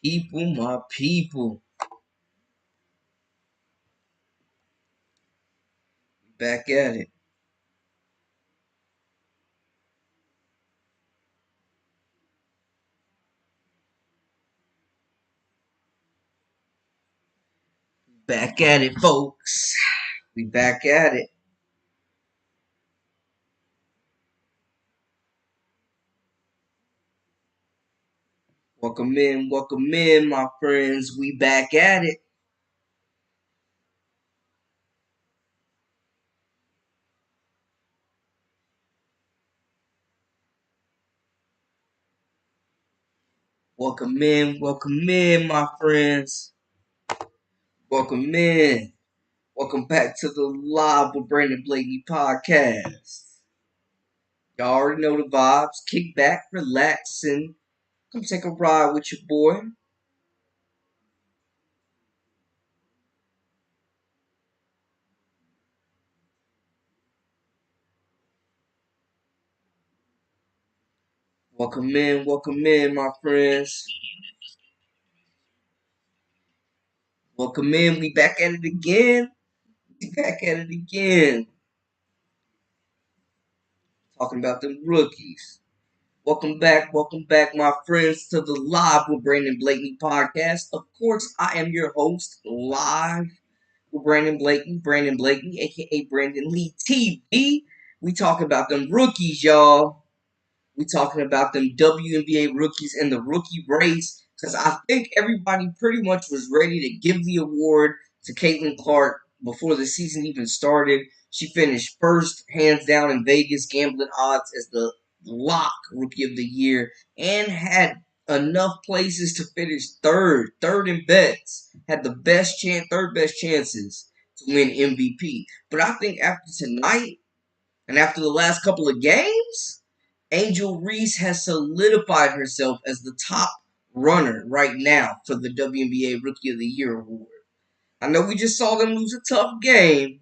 People, my people, back at it. Back at it, folks. We back at it. Welcome in, my friends. We back at it. Welcome in, my friends. Welcome in. Welcome back to the Live with Brandon Blakey podcast. Y'all already know the vibes. Kick back, relax, and come take a ride with your boy. Welcome in, my friends. Welcome in. We back at it again. We back at it again. Talking about them rookies. Welcome back, my friends, to the Live with Brandon Blakey podcast. Of course, I am your host, Live with Brandon Blakey, aka Brandon Lee TV. We talk about them rookies, y'all. We talking about them WNBA rookies in the rookie race because I think everybody pretty much was ready to give the award to Caitlin Clark before the season even started. She finished first, hands down, in Vegas gambling odds as the lock rookie of the year, and had enough places to finish third in bets, had the best chance, third best chances to win MVP. But I think after tonight and after the last couple of games, Angel Reese has solidified herself as the top runner right now for the WNBA Rookie of the Year award. I know we just saw them lose a tough game,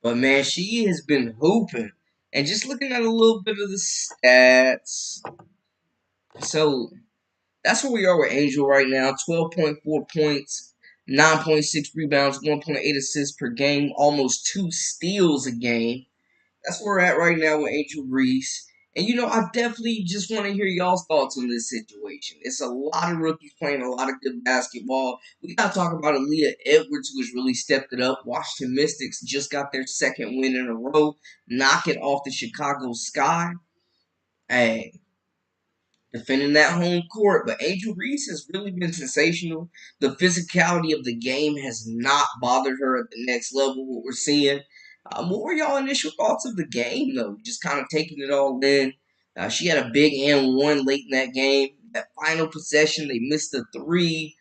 but man, she has been hooping. And just looking at a little bit of the stats. So that's where we are with Angel right now. 12.4 points, 9.6 rebounds, 1.8 assists per game, almost 2 steals a game. That's where we're at right now with Angel Reese. And I definitely just want to hear y'all's thoughts on this situation. It's a lot of rookies playing a lot of good basketball. We got to talk about Aaliyah Edwards, who has really stepped it up. Washington Mystics just got their second win in a row, knocking off the Chicago Sky. Hey, defending that home court. But Angel Reese has really been sensational. The physicality of the game has not bothered her at the next level, what we're seeing. What were y'all initial thoughts of the game, though? Just kind of taking it all in. She had a big and one late in that game. That final possession, they missed the three.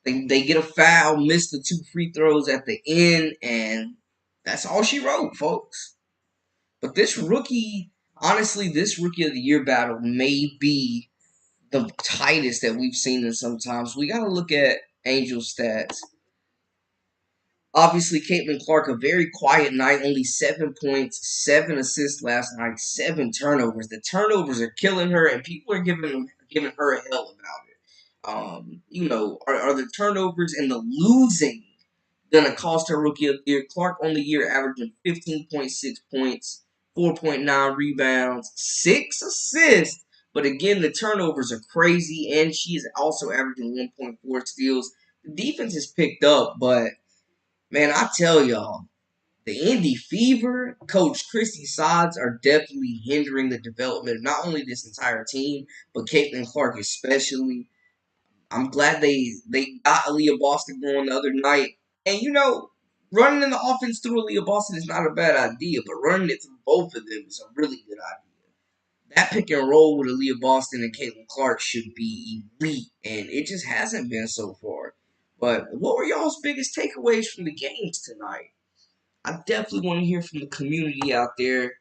They get a foul, missed the 2 free throws at the end, and that's all she wrote, folks. But this rookie of the year battle may be the tightest that we've seen in some times. We got to look at Angel stats. Obviously, Caitlin Clark, a very quiet night, only 7 points, 7 assists last night, 7 turnovers. The turnovers are killing her, and people are giving her a hell about it. Are the turnovers and the losing gonna cost her rookie of the year? Clark on the year averaging 15.6 points, 4.9 rebounds, 6 assists. But again, the turnovers are crazy, and she is also averaging 1.4 steals. The defense has picked up, but man, I tell y'all, the Indy Fever, Coach Christy Sods are definitely hindering the development of not only this entire team, but Caitlin Clark especially. I'm glad they got Aaliyah Boston going the other night. And running in the offense through Aaliyah Boston is not a bad idea, but running it through both of them is a really good idea. That pick and roll with Aaliyah Boston and Caitlin Clark should be elite, and it just hasn't been so far. But what were y'all's biggest takeaways from the games tonight? I definitely want to hear from the community out there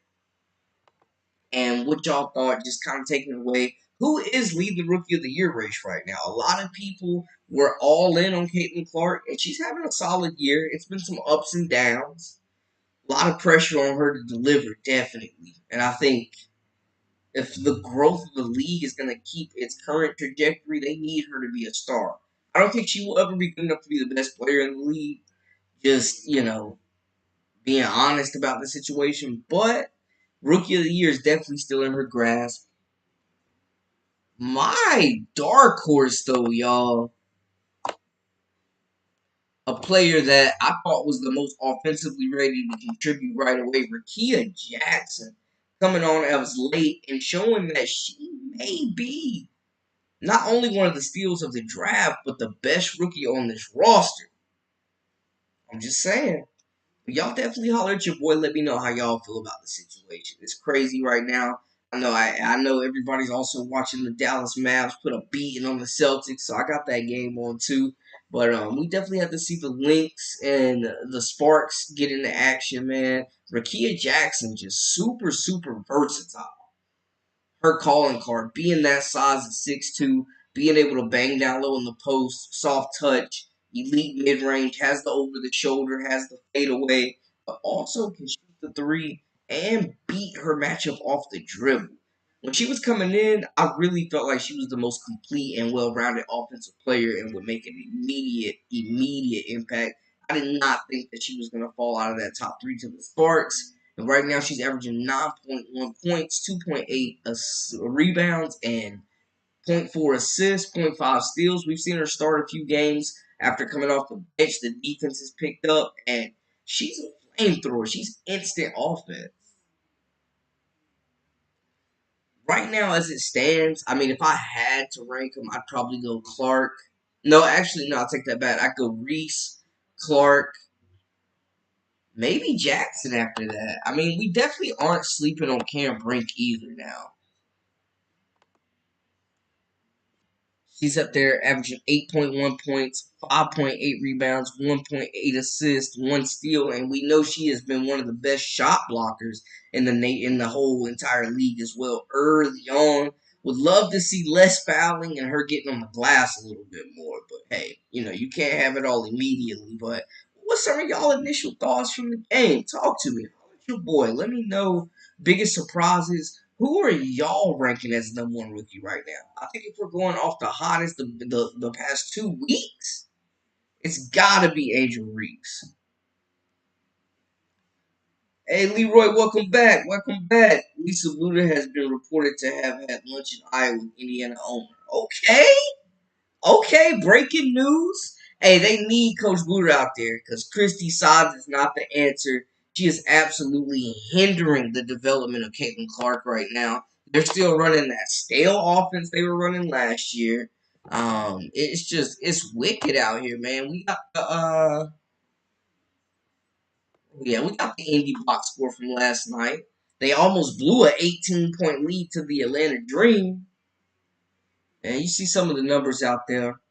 and what y'all thought, just kind of taking it away. Who is leading the Rookie of the Year race right now? A lot of people were all in on Caitlin Clark, and she's having a solid year. It's been some ups and downs. A lot of pressure on her to deliver, definitely. And I think If the growth of the league is going to keep its current trajectory, they need her to be a star. I don't think she will ever be good enough to be the best player in the league. Just, being honest about the situation. But Rookie of the Year is definitely still in her grasp. My dark horse, though, y'all, a player that I thought was the most offensively ready to contribute right away, Rakia Jackson, coming on as late and showing that she may be not only one of the steals of the draft, but the best rookie on this roster. I'm just saying. Y'all definitely holler at your boy. Let me know how y'all feel about the situation. It's crazy right now. I know everybody's also watching the Dallas Mavs put a beating on the Celtics, so I got that game on too. But we definitely have to see the Lynx and the Sparks get into action, man. Rakia Jackson just super, super versatile. Her calling card, being that size at 6'2", being able to bang down low in the post, soft touch, elite mid range, has the over the shoulder, has the fadeaway, but also can shoot the three and beat her matchup off the dribble. When she was coming in, I really felt like she was the most complete and well-rounded offensive player and would make an immediate impact. I did not think that she was going to fall out of that top three to the Sparks. And right now, she's averaging 9.1 points, 2.8 rebounds, and zero point 0.4 assists, 0.5 steals. We've seen her start a few games after coming off the bench. The defense has picked up, and she's a flamethrower. She's instant offense. Right now, as it stands, I mean, if I had to rank them, I'd probably go Clark. No, actually, no, I'll take that back. I'd go Reese, Clark, maybe Jackson after that. I mean, we definitely aren't sleeping on Cam Brink either now. She's up there averaging 8.1 points, 5.8 rebounds, 1.8 assists, 1 steal, and we know she has been one of the best shot blockers in the whole entire league as well. Early on, would love to see less fouling and her getting on the glass a little bit more. But hey, you can't have it all immediately. But what's some of y'all initial thoughts from the game? Talk to me. Holler at your boy. Let me know biggest surprises. Who are y'all ranking as number one rookie right now? I think if we're going off the hottest the past 2 weeks, it's gotta be Angel Reese. Hey Leroy, welcome back. Welcome back. Lisa Luda has been reported to have had lunch in Iowa with Indiana owner. Okay. Okay, breaking news. Hey, they need Coach Bluter out there because Christy Sods is not the answer. She is absolutely hindering the development of Caitlin Clark right now. They're still running that stale offense they were running last year. It's wicked out here, man. We got the Indy box score from last night. They almost blew a 18-point lead to the Atlanta Dream. And you see some of the numbers out there.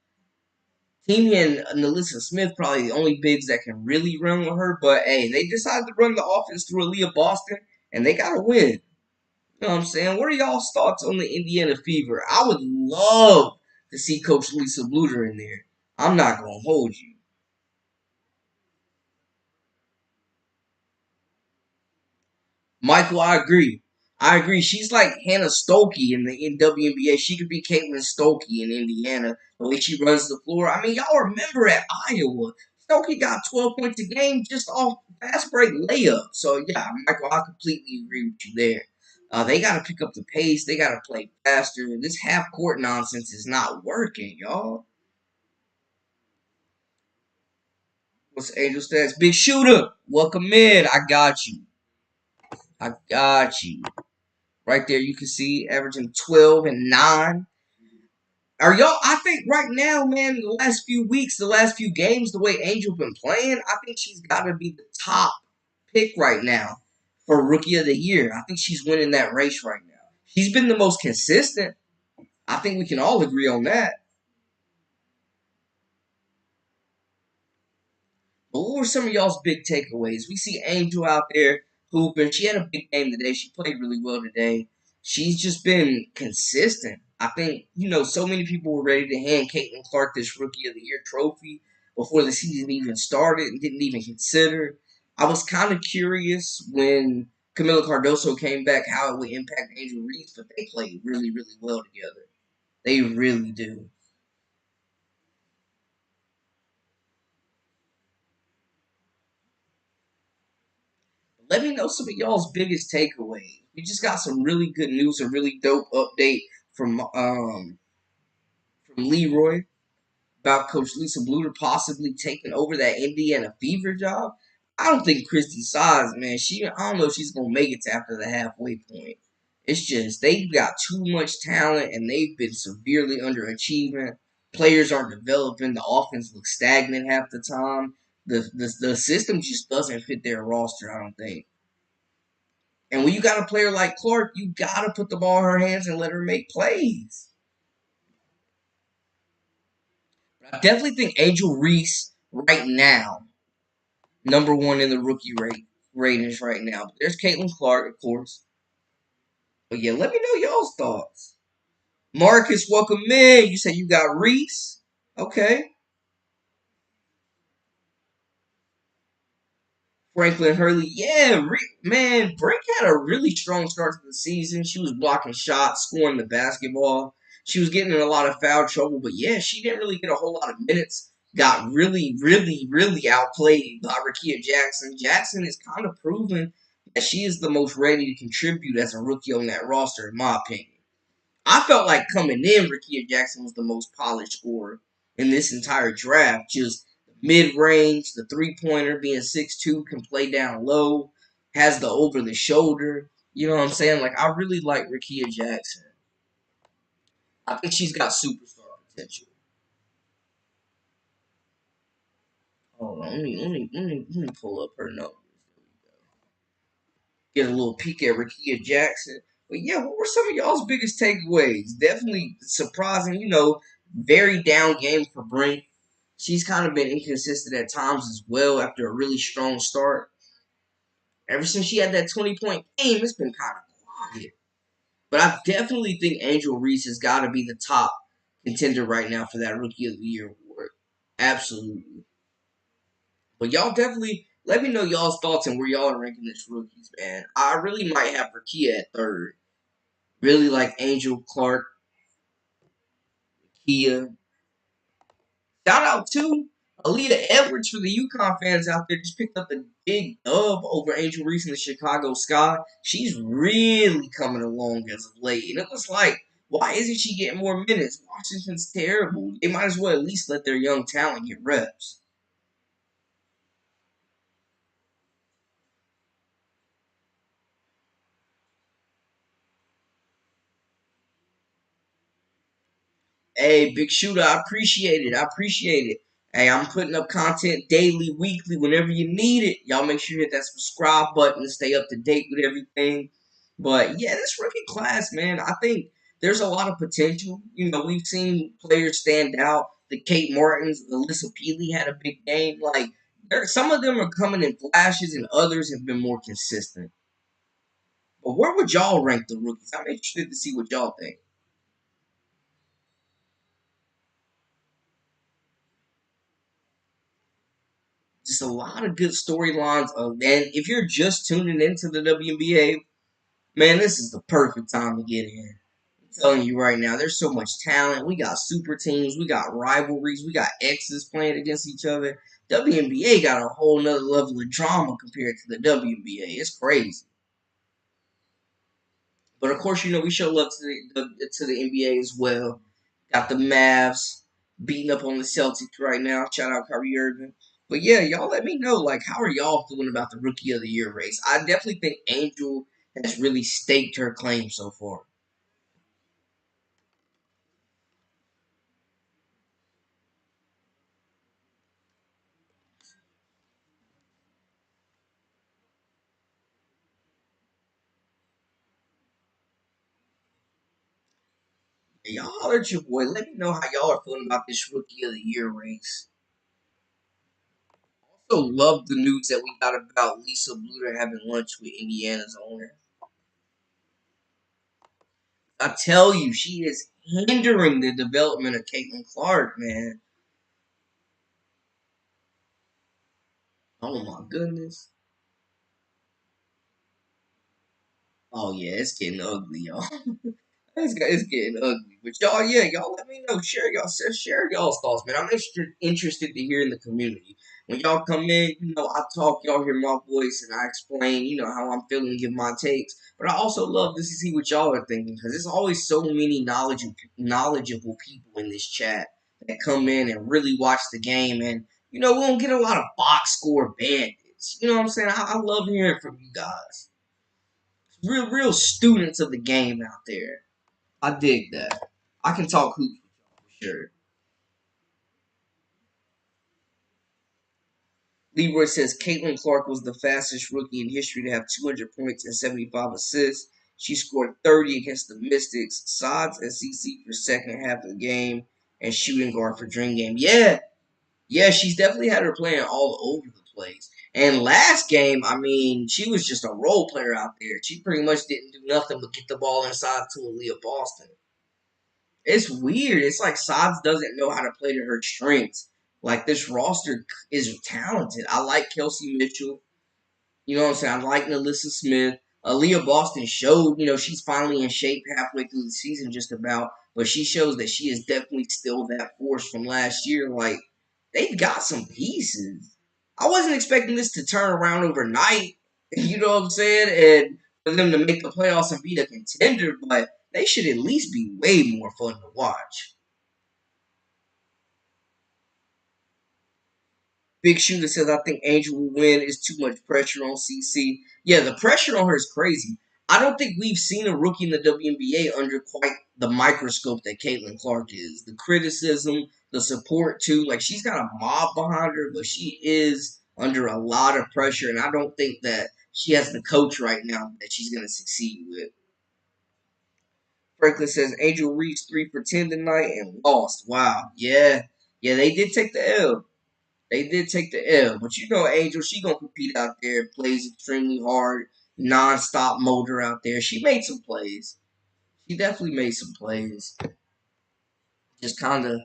Teamy and Nalissa Smith probably the only bigs that can really run with her. But hey, they decided to run the offense through Aaliyah Boston, and they got to win. You know what I'm saying? What are y'all's thoughts on the Indiana Fever? I would love to see Coach Lisa Bluter in there. I'm not gonna hold you. Michael, I agree. I agree. She's like Hannah Stokey in WNBA. She could be Caitlin Stokey in Indiana. The way she runs the floor. I mean, y'all remember at Iowa, Stokey got 12 points a game just off fast break layup. So yeah, Michael, I completely agree with you there. They got to pick up the pace. They got to play faster. This half court nonsense is not working, y'all. What's Angel stats? Big shooter, welcome in. I got you. I got you. Right there, you can see averaging 12 and 9. Are y'all? I think right now, man, the last few weeks, the last few games, the way Angel been playing, I think she's got to be the top pick right now for Rookie of the Year. I think she's winning that race right now. She's been the most consistent. I think we can all agree on that. But what were some of y'all's big takeaways? We see Angel out there hooping. She had a big game today. She played really well today. She's just been consistent. I think, so many people were ready to hand Caitlin Clark this Rookie of the Year trophy before the season even started and didn't even consider. I was kind of curious when Camila Cardoso came back, how it would impact Angel Reese, but they played really, really well together. They really do. Let me know some of y'all's biggest takeaways. We just got some really good news, a really dope update from Leroy about Coach Lisa Bluter possibly taking over that Indiana Fever job. I don't think Christy Size, man, I don't know if she's gonna make it to after the halfway point. It's just they've got too much talent and they've been severely underachieving. Players aren't developing. The offense looks stagnant half the time. The system just doesn't fit their roster, I don't think. And when you got a player like Clark, you gotta put the ball in her hands and let her make plays. I definitely think Angel Reese right now, number one in the rookie ratings right now. But there's Caitlin Clark, of course. But yeah, let me know y'all's thoughts. Marcus, welcome in. You said you got Reese. Okay. Franklin Hurley, yeah, man, Brink had a really strong start to the season. She was blocking shots, scoring the basketball. She was getting in a lot of foul trouble, but yeah, she didn't really get a whole lot of minutes. Got really, really, really outplayed by Rakia Jackson. Jackson is kind of proven that she is the most ready to contribute as a rookie on that roster, in my opinion. I felt like coming in, Rakia Jackson was the most polished scorer in this entire draft. Just mid range, the 3 pointer, being 6'2", can play down low, has the over the shoulder. You know what I'm saying? Like, I really like Rakia Jackson. I think she's got superstar potential. Hold on, let me pull up her numbers. Get a little peek at Rakia Jackson. But yeah, what were some of y'all's biggest takeaways? Definitely surprising, very down game for Brink. She's kind of been inconsistent at times as well after a really strong start. Ever since she had that 20-point game, it's been kind of quiet. But I definitely think Angel Reese has got to be the top contender right now for that Rookie of the Year award. Absolutely. But y'all definitely let me know y'all's thoughts and where y'all are ranking this rookies, man. I really might have Rakia at third. Really like Angel Clark, Kia. Shout out to Alita Edwards for the UConn fans out there. Just picked up the big dub over Angel Reese in the Chicago Sky. She's really coming along as of late. And it was like, why isn't she getting more minutes? Washington's terrible. They might as well at least let their young talent get reps. Hey, big shooter, I appreciate it. I appreciate it. Hey, I'm putting up content daily, weekly, whenever you need it. Y'all make sure you hit that subscribe button to stay up to date with everything. But yeah, this rookie class, man, I think there's a lot of potential. We've seen players stand out. The Kate Martins, Alyssa Peely had a big game. Like, some of them are coming in flashes, and others have been more consistent. But where would y'all rank the rookies? I'm interested to see what y'all think. Just a lot of good storylines. And if you're just tuning into the WNBA, man, this is the perfect time to get in. I'm telling you right now, there's so much talent. We got super teams, we got rivalries, we got exes playing against each other. WNBA got a whole nother level of drama compared to the WNBA. It's crazy. But of course, we show love to the NBA as well. Got the Mavs beating up on the Celtics right now. Shout out Kyrie Irving. But yeah, y'all let me know, like, how are y'all feeling about the Rookie of the Year race? I definitely think Angel has really staked her claim so far. Hey, y'all holler at your boy. Let me know how y'all are feeling about this Rookie of the Year race. Also, love the news that we got about Lisa Bluter having lunch with Indiana's owner. I tell you, she is hindering the development of Caitlin Clark, man. Oh my goodness. Oh yeah, it's getting ugly, y'all. It's getting ugly. But y'all, yeah, y'all let me know. Share y'all's thoughts, man. I'm interested to hear in the community. When y'all come in, I talk, y'all hear my voice, and I explain, how I'm feeling, give my takes. But I also love to see what y'all are thinking because there's always so many knowledgeable people in this chat that come in and really watch the game, and we don't get a lot of box score bandits. You know what I'm saying? I love hearing from you guys, real students of the game out there. I dig that. I can talk hoops with y'all for sure. Leroy says Caitlin Clark was the fastest rookie in history to have 200 points and 75 assists. She scored 30 against the Mystics, Sods and CC for second half of the game, and shooting guard for Dream Game. Yeah, she's definitely had her playing all over the place. And last game, I mean, she was just a role player out there. She pretty much didn't do nothing but get the ball inside to Aaliyah Boston. It's weird. It's like Sods doesn't know how to play to her strengths. Like this roster is talented. I like Kelsey Mitchell. You know what I'm saying? I like Nalissa Smith. Aaliyah Boston showed, she's finally in shape halfway through the season just about. But she shows that she is definitely still that force from last year. Like, they've got some pieces. I wasn't expecting this to turn around overnight. You know what I'm saying? And for them to make the playoffs and be a contender, but they should at least be way more fun to watch. Big Shooter says, I think Angel will win. It's too much pressure on CC. Yeah, the pressure on her is crazy. I don't think we've seen a rookie in the WNBA under quite the microscope that Caitlin Clark is. The criticism, the support, too. Like, she's got a mob behind her, but she is under a lot of pressure, and I don't think that she has the coach right now that she's going to succeed with. Franklin says, Angel reached 3 for 10 tonight and lost. Wow. Yeah. Yeah, they did take the L. They did take the L, but Angel, she gonna compete out there, plays extremely hard, non-stop motor out there. She made some plays. She definitely made some plays. Just kind of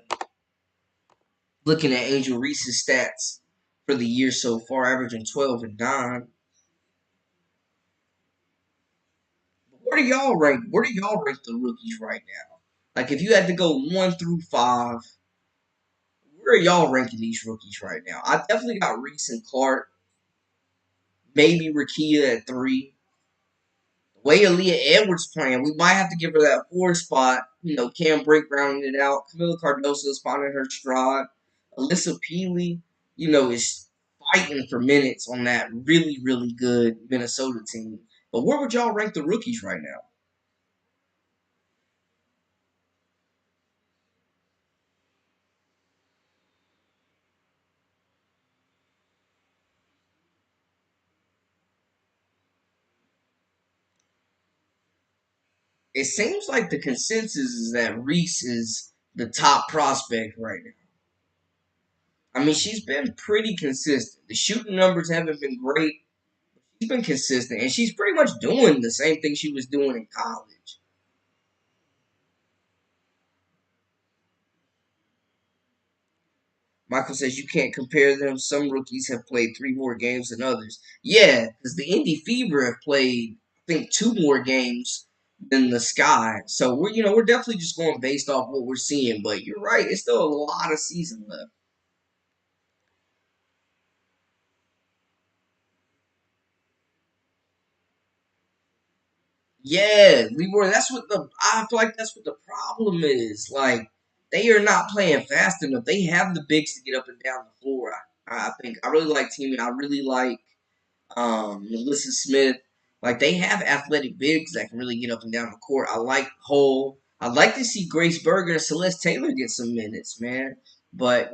looking at Angel Reese's stats for the year so far, averaging 12 and 9. Where do y'all rank? Where do y'all rank the rookies right now? Like, if you had to go 1 through 5, where are y'all ranking these rookies right now? I definitely got Reese and Clark, maybe Rakia at 3. Way Aaliyah Edwards playing, we might have to give her that 4 spot. Cam Brink rounding it out. Camila Cardoso is finding her stride. Alyssa Peely, is fighting for minutes on that really, really good Minnesota team. But where would y'all rank the rookies right now? It seems like the consensus is that Reese is the top prospect right now. I mean, she's been pretty consistent. The shooting numbers haven't been great. She's been consistent, and she's pretty much doing the same thing she was doing in college. Michael says you can't compare them. Some rookies have played 3 more games than others. Yeah, because the Indy Fever have played, I think, 2 more games than the Sky. So we're definitely just going based off what we're seeing. But you're right, it's still a lot of season left. Yeah, Leroy. I feel like that's what the problem is. Like they are not playing fast enough. They have the bigs to get up and down the floor. I think I really like teaming. I really like Melissa Smith. Like they have athletic bigs that can really get up and down the court. I like Cole. I'd like to see Grace Berger and Celeste Taylor get some minutes, man. But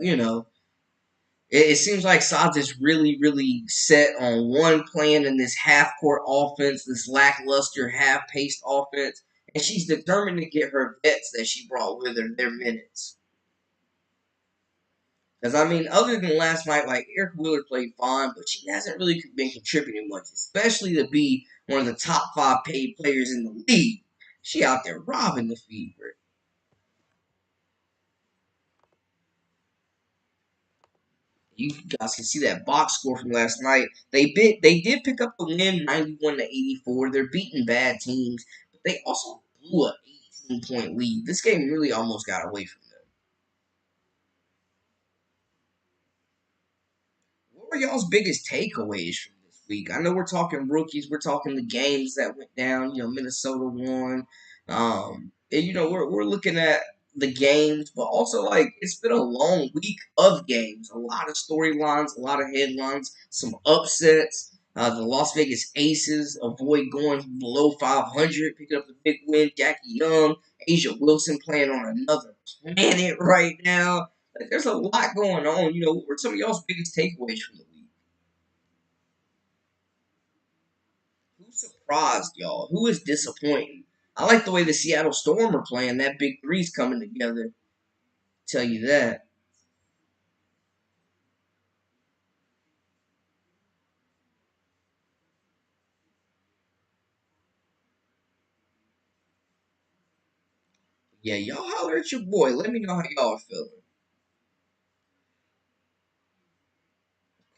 it seems like Sods is really, really set on one plan in this half court offense, this lackluster half paced offense, and she's determined to get her vets that she brought with her their minutes. Because, I mean, other than last night, like, Eric Wheeler played fine, but she hasn't really been contributing much, especially to be one of the top 5 paid players in the league. She out there robbing the Fever. You guys can see that box score from last night. They did pick up the win, 91-84. They're beating bad teams, but they also blew a 18-point lead. This game really almost got away from them. What were y'all's biggest takeaways from this week? I know we're talking rookies, we're talking the games that went down. Minnesota won. And, we're looking at the games, but also like it's been a long week of games. A lot of storylines, a lot of headlines, some upsets. The Las Vegas Aces avoid going below 500, picking up the big win. Jackie Young, Asia Wilson playing on another planet right now. Like, there's a lot going on. What were some of y'all's biggest takeaways from the week? Who surprised y'all? Who is disappointing? I like the way the Seattle Storm are playing. That big three's coming together. Tell you that. Yeah, y'all holler at your boy. Let me know how y'all are feeling.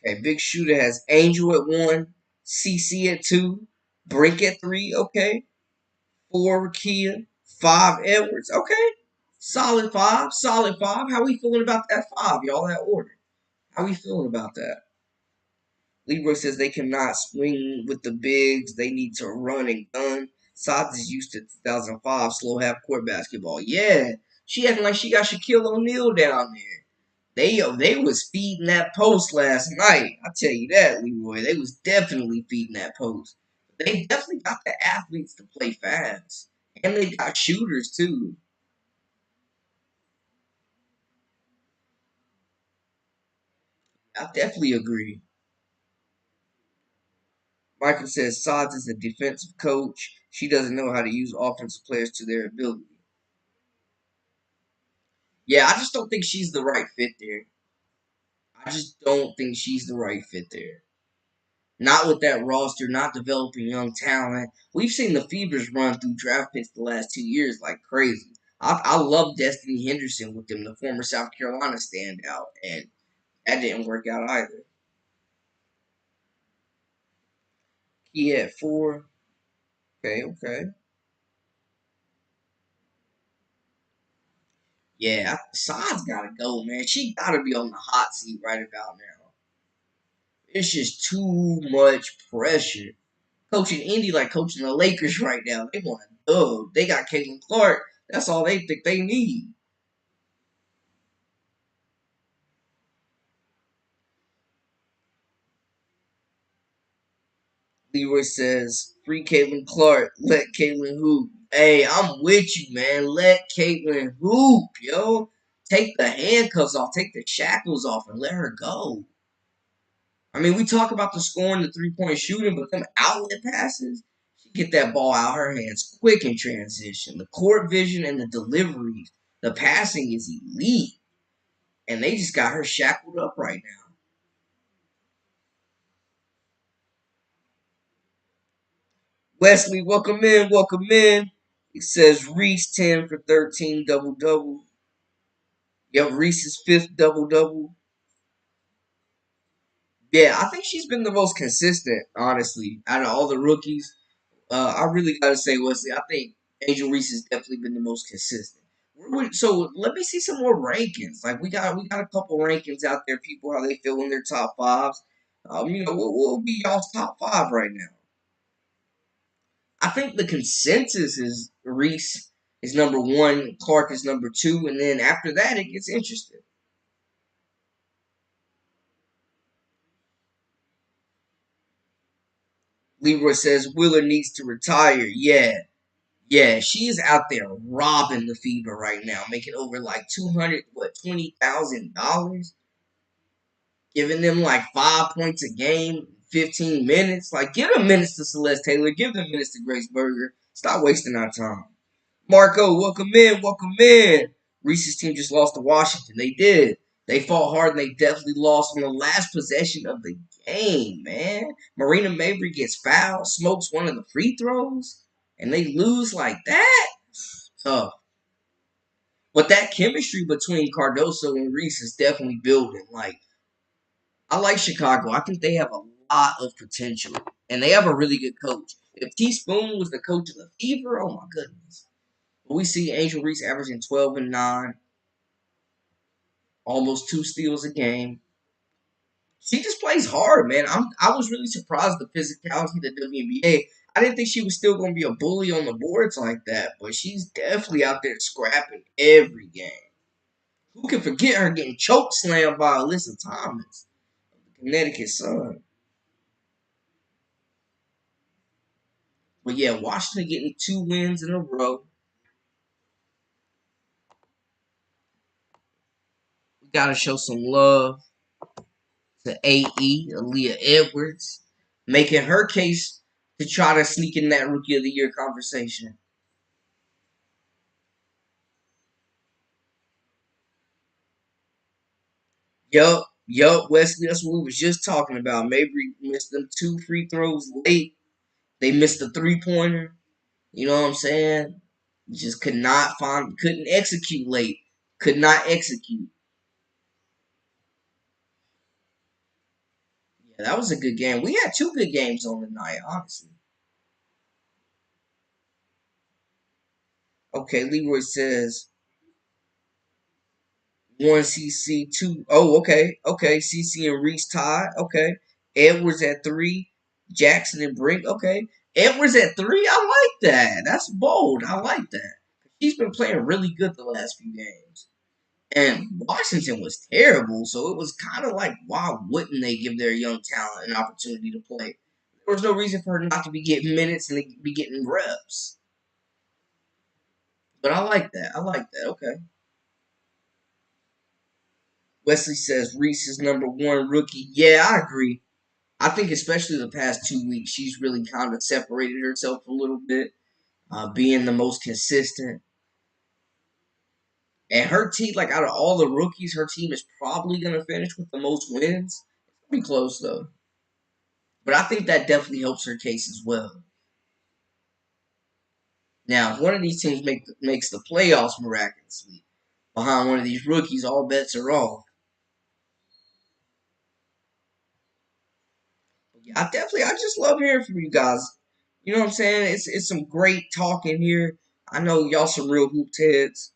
Okay, Big Shooter has Angel at 1, CC at 2, Brink at 3, okay. 4 Kia, 5 Edwards, okay. Solid 5, solid 5. How we feeling about that 5, y'all, that order? How we feeling about that? Leroy says they cannot swing with the bigs. They need to run and gun. Sods is used to 2005 slow half court basketball. Yeah, she acting like she got Shaquille O'Neal down there. They was feeding that post last night. I tell you that, Leroy. They was definitely feeding that post. They definitely got the athletes to play fast, and they got shooters too. I definitely agree. Michael says Sods is a defensive coach. She doesn't know how to use offensive players to their ability. Yeah, I just don't think she's the right fit there. I just don't think she's the right fit there. Not with that roster, not developing young talent. We've seen the Fevers run through draft picks the last 2 years like crazy. I love Destiny Henderson with them, the former South Carolina standout, and that didn't work out either. He had 4. Okay, okay. Yeah, Saad's gotta go, man. She gotta be on the hot seat right about now. It's just too much pressure. Coaching Indy like coaching the Lakers right now. They want a dub. They got Caitlin Clark. That's all they think they need. Leroy says, free Caitlin Clark. Let Caitlin hoop. Hey, I'm with you, man. Let Caitlin hoop, yo. Take the handcuffs off. Take the shackles off and let her go. I mean, we talk about the scoring, the three-point shooting, but them outlet passes, she get that ball out her hands quick in transition. The court vision and the deliveries, the passing is elite. And they just got her shackled up right now. Wesley, welcome in, welcome in. It says Reese 10 for 13 double double. Yep, Reese's fifth double double. Yeah, I think she's been the most consistent, honestly, out of all the rookies. I really gotta say, Wesley, I think Angel Reese has definitely been the most consistent. So let me see some more rankings. Like we got a couple rankings out there. People how they feel in their top fives. What will be y'all's top five right now? I think the consensus is Reese is number one, Clark is number two, and then after that it gets interesting. Leroy says Wheeler needs to retire. Yeah, yeah, she is out there robbing the Fever right now, making over like 20,000 giving them like 5 points a game, 15 minutes. Like, give them minutes to Celeste Taylor, give them minutes to Grace Berger. Stop wasting our time. Marco, welcome in, welcome in. Reese's team just lost to Washington. They did. They fought hard and they definitely lost on the last possession of the game, man. Marina Mabry gets fouled, smokes one of the free throws, and they lose like that. Tough. But that chemistry between Cardoso and Reese is definitely building. Like, I like Chicago. I think they have a lot of potential, and they have a really good coach. If Teaspoon was the coach of the Fever, oh my goodness. But we see Angel Reese averaging 12 and 9, almost 2 steals a game. She just plays hard, man. I was really surprised the physicality of the WNBA. I didn't think she was still going to be a bully on the boards like that, but she's definitely out there scrapping every game. Who can forget her getting choke slammed by Alyssa Thomas, the Connecticut Sun? But yeah, Washington getting 2 wins in a row. We got to show some love to AE, Aaliyah Edwards, making her case to try to sneak in that Rookie of the Year conversation. Yup, Wesley, that's what we was just talking about. Mabry missed them 2 free throws late. They missed a 3-pointer. You know what I'm saying? Just couldn't execute late. Could not execute. Yeah, that was a good game. We had 2 good games on the night, honestly. Okay, Leroy says one CC, two. Oh, okay. CC and Reese tied. Okay. Edwards at 3. Jackson and Brink. Okay. Edwards at 3. I like that. That's bold. I like that. He's been playing really good the last few games. And Washington was terrible, so it was kind of like, why wouldn't they give their young talent an opportunity to play? There was no reason for her not to be getting minutes and to be getting reps. But I like that. I like that. Okay. Wesley says Reese is #1 rookie. Yeah, I agree. I think especially the past 2 weeks, she's really kind of separated herself a little bit, being the most consistent. And her team, like out of all the rookies, her team is probably going to finish with the most wins. It's going to be close though. But I think that definitely helps her case as well. Now, if one of these teams makes the playoffs miraculously behind one of these rookies, all bets are off. Yeah, I just love hearing from you guys. You know what I'm saying? It's some great talking here. I know y'all some real hoop heads.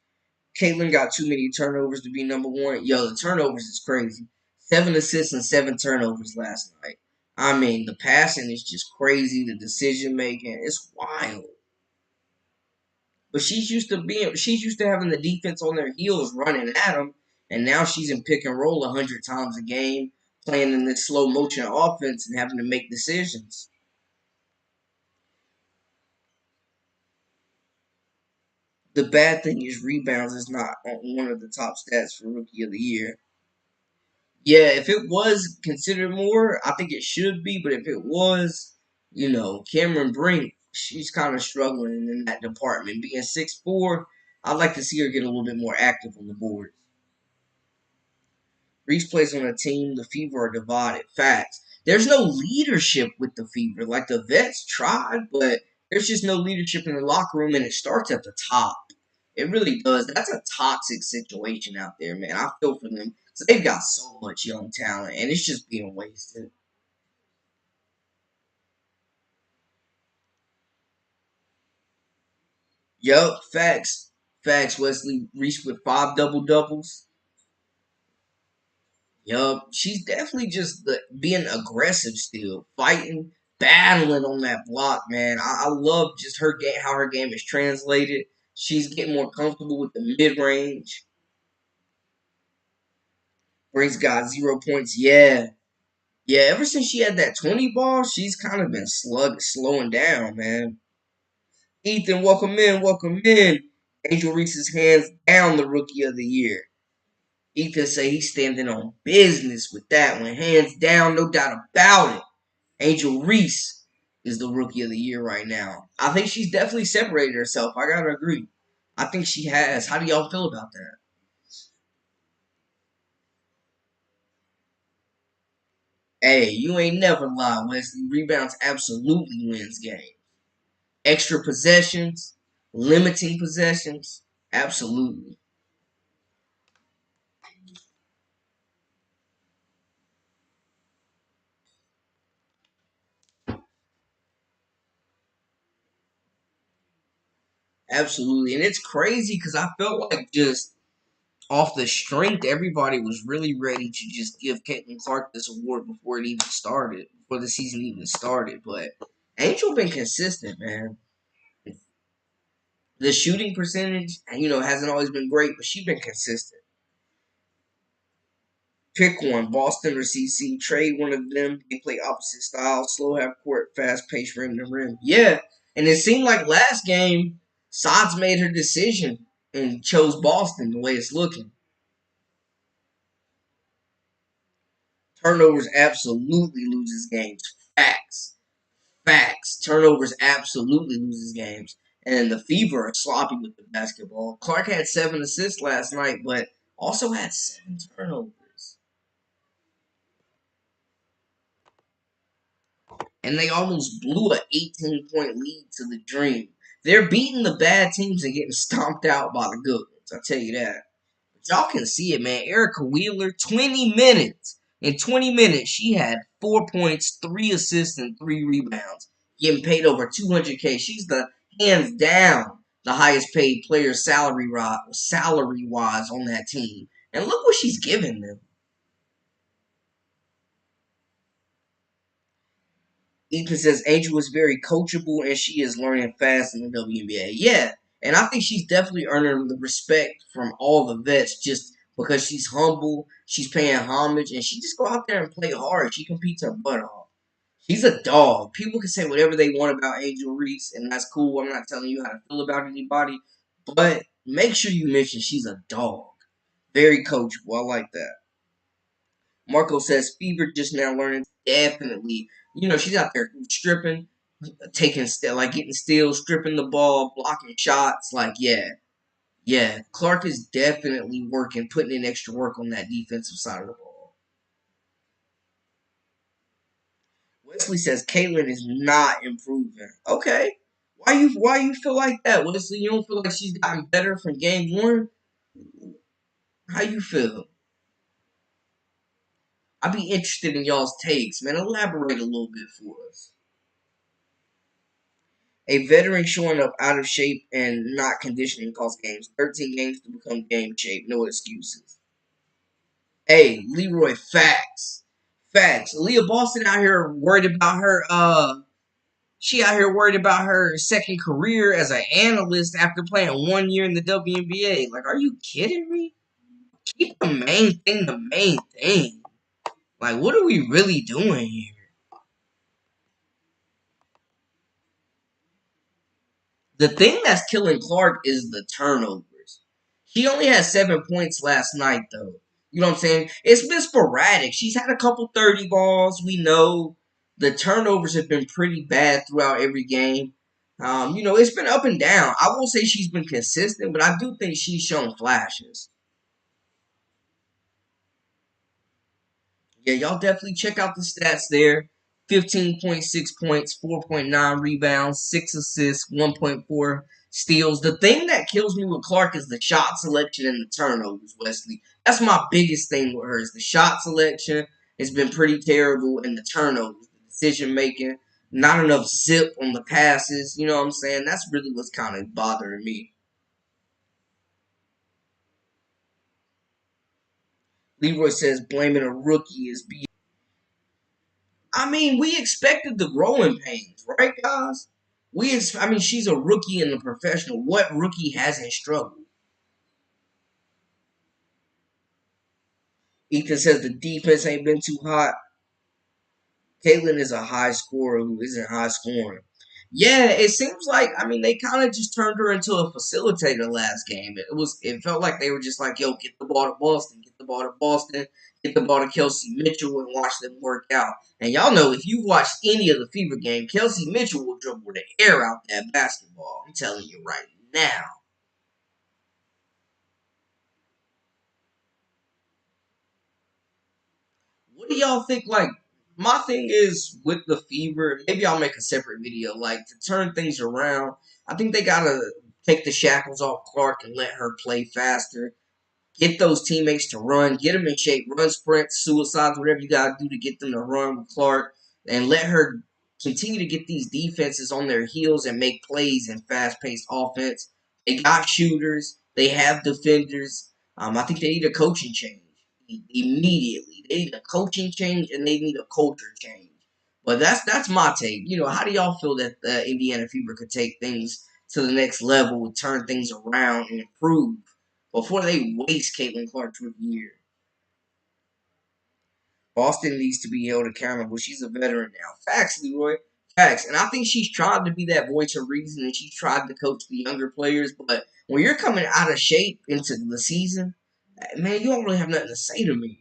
Caitlin got too many turnovers to be #1. Yo, the turnovers is crazy. 7 assists and 7 turnovers last night. I mean, the passing is just crazy. The decision making, it's wild. But she's used to having the defense on their heels running at them, and now she's in pick and roll 100 times a game, playing in this slow motion offense and having to make decisions. The bad thing is rebounds is not on one of the top stats for Rookie of the Year. Yeah, if it was considered more, I think it should be. But if it was, Cameron Brink, she's kind of struggling in that department. Being 6'4", I'd like to see her get a little bit more active on the board. Reese plays on a team. The Fever are divided. Facts. There's no leadership with the Fever. Like the vets tried, but there's just no leadership in the locker room, and it starts at the top. It really does. That's a toxic situation out there, man. I feel for them. So they've got so much young talent, and it's just being wasted. Yup, facts. Facts, Wesley. Reese with 5 double doubles. Yup, she's definitely just being aggressive still, fighting, battling on that block, man. I love just her game, how her game is translated. She's getting more comfortable with the mid range. Brings got 0 points. Yeah, yeah. Ever since she had that 20 ball, she's kind of been slowing down, man. Ethan, welcome in, welcome in. Angel Reese's hands down the Rookie of the Year. Ethan say he's standing on business with that one, hands down, no doubt about it. Angel Reese is the Rookie of the Year right now. I think she's definitely separated herself. I gotta agree. I think she has. How do y'all feel about that? Hey, you ain't never lied, Wesley. Rebounds absolutely wins games. Extra possessions, limiting possessions, absolutely. Absolutely. And it's crazy because I felt like just off the strength, everybody was really ready to just give Caitlin Clark this award before it even started, before the season even started. But Angel been consistent, man. The shooting percentage, hasn't always been great, but she's been consistent. Pick one, Boston or CC. Trade one of them. They play opposite styles, slow half court, fast pace, rim to rim. Yeah, and it seemed like last game, Sods made her decision and chose Boston the way it's looking. Turnovers absolutely loses games. Facts. Facts. Turnovers absolutely loses games. And the Fever are sloppy with the basketball. Clark had 7 assists last night, but also had 7 turnovers. And they almost blew a 18-point lead to the Dream. They're beating the bad teams and getting stomped out by the good ones. I'll tell you that. But y'all can see it, man. Erica Wheeler, 20 minutes. In 20 minutes, she had 4 points, 3 assists, and 3 rebounds. Getting paid over 200K. She's the hands down the highest paid player salary wise on that team. And look what she's giving them. Ethan says Angel is very coachable and she is learning fast in the WNBA. Yeah, and I think she's definitely earning the respect from all the vets just because she's humble, she's paying homage, and she just go out there and play hard. She competes her butt off. She's a dog. People can say whatever they want about Angel Reese, and that's cool. I'm not telling you how to feel about anybody, but make sure you mention she's a dog. Very coachable. I like that. Marco says Fever just now learning. Definitely. She's out there stripping, taking like getting steals, stripping the ball, blocking shots. Like, yeah. Yeah. Clark is definitely working, putting in extra work on that defensive side of the ball. Wesley says Caitlin is not improving. Okay. Why you feel like that, Wesley? You don't feel like she's gotten better from game one? How you feel? I'd be interested in y'all's takes, man. Elaborate a little bit for us. A veteran showing up out of shape and not conditioning cost games. 13 games to become game shape. No excuses. Hey, Leroy, facts. Facts. Leah Boston out here worried about she out here worried about her second career as an analyst after playing 1 year in the WNBA. Like, are you kidding me? Keep the main thing the main thing. Like, what are we really doing here? The thing that's killing Clark is the turnovers. He only had 7 points last night, though. You know what I'm saying? It's been sporadic. She's had a couple 30 balls. We know the turnovers have been pretty bad throughout every game. It's been up and down. I won't say she's been consistent, but I do think she's shown flashes. Yeah, y'all definitely check out the stats there. 15.6 points, 4.9 rebounds, 6 assists, 1.4 steals. The thing that kills me with Clark is the shot selection and the turnovers, Wesley. That's my biggest thing with her is the shot selection has been pretty terrible and the turnovers, the decision making, not enough zip on the passes. You know what I'm saying? That's really what's kind of bothering me. Leroy says blaming a rookie is BS. I mean, we expected the growing pains, right, guys? I mean, she's a rookie in the professional. What rookie hasn't struggled? Ethan says the defense ain't been too hot. Caitlin is a high scorer who isn't high scoring. Yeah, it seems like they kind of just turned her into a facilitator last game. It felt like they were just like, yo, get the ball to Boston, get the ball to Boston, get the ball to Kelsey Mitchell and watch them work out. And y'all know if you've watched any of the Fever game, Kelsey Mitchell will dribble the air out that basketball. I'm telling you right now. What do y'all think? Like, my thing is with the Fever, maybe I'll make a separate video. Like, to turn things around, I think they gotta take the shackles off Clark and let her play faster. Get those teammates to run, get them in shape, run sprints, suicides, whatever you gotta do to get them to run with Clark, and let her continue to get these defenses on their heels and make plays in fast-paced offense. They got shooters. They have defenders. I think they need a coaching change immediately. They need a coaching change and they need a culture change. But that's my take. How do y'all feel that Indiana Fever could take things to the next level, turn things around, and improve before they waste Caitlin Clark's rookie year? Boston needs to be held accountable. She's a veteran now. Facts, Leroy. Facts. And I think she's tried to be that voice of reason and she's tried to coach the younger players. But when you're coming out of shape into the season, man, you don't really have nothing to say to me.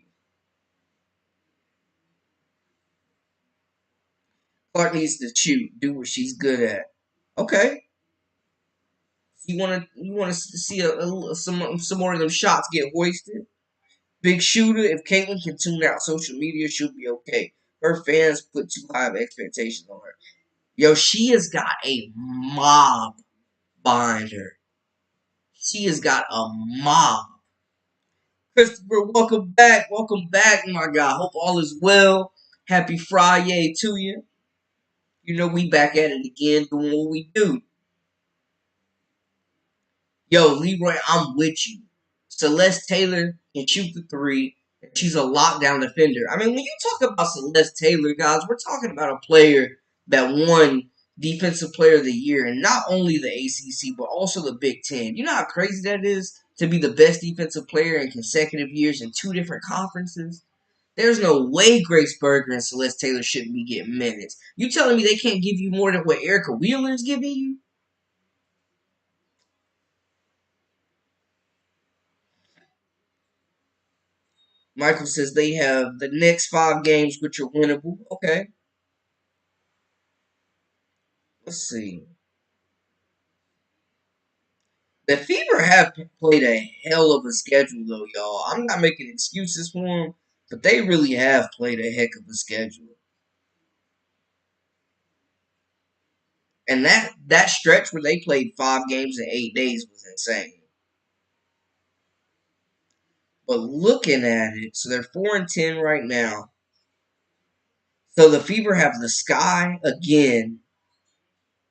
Clark needs to shoot, do what she's good at. Okay. You want to see some more of them shots get hoisted? Big shooter. If Caitlin can tune out social media, she'll be okay. Her fans put too high of expectations on her. Yo, she has got a mob behind her. She has got a mob. Christopher, welcome back. Welcome back, my God. Hope all is well. Happy Friday to you. We back at it again doing what we do. Yo, Leroy, I'm with you. Celeste Taylor can shoot the three. She's a lockdown defender. I mean, when you talk about Celeste Taylor, guys, we're talking about a player that won Defensive Player of the Year, and not only the ACC, but also the Big Ten. You know how crazy that is to be the best defensive player in consecutive years in two different conferences? There's no way Grace Berger and Celeste Taylor shouldn't be getting minutes. You telling me they can't give you more than what Erica Wheeler is giving you? Michael says they have the next 5 games, which are winnable. Okay, let's see. The Fever have played a hell of a schedule, though, y'all. I'm not making excuses for them, but they really have played a heck of a schedule. And that stretch where they played 5 games in 8 days was insane. But looking at it, so they're 4-10 right now. So the Fever have the Sky again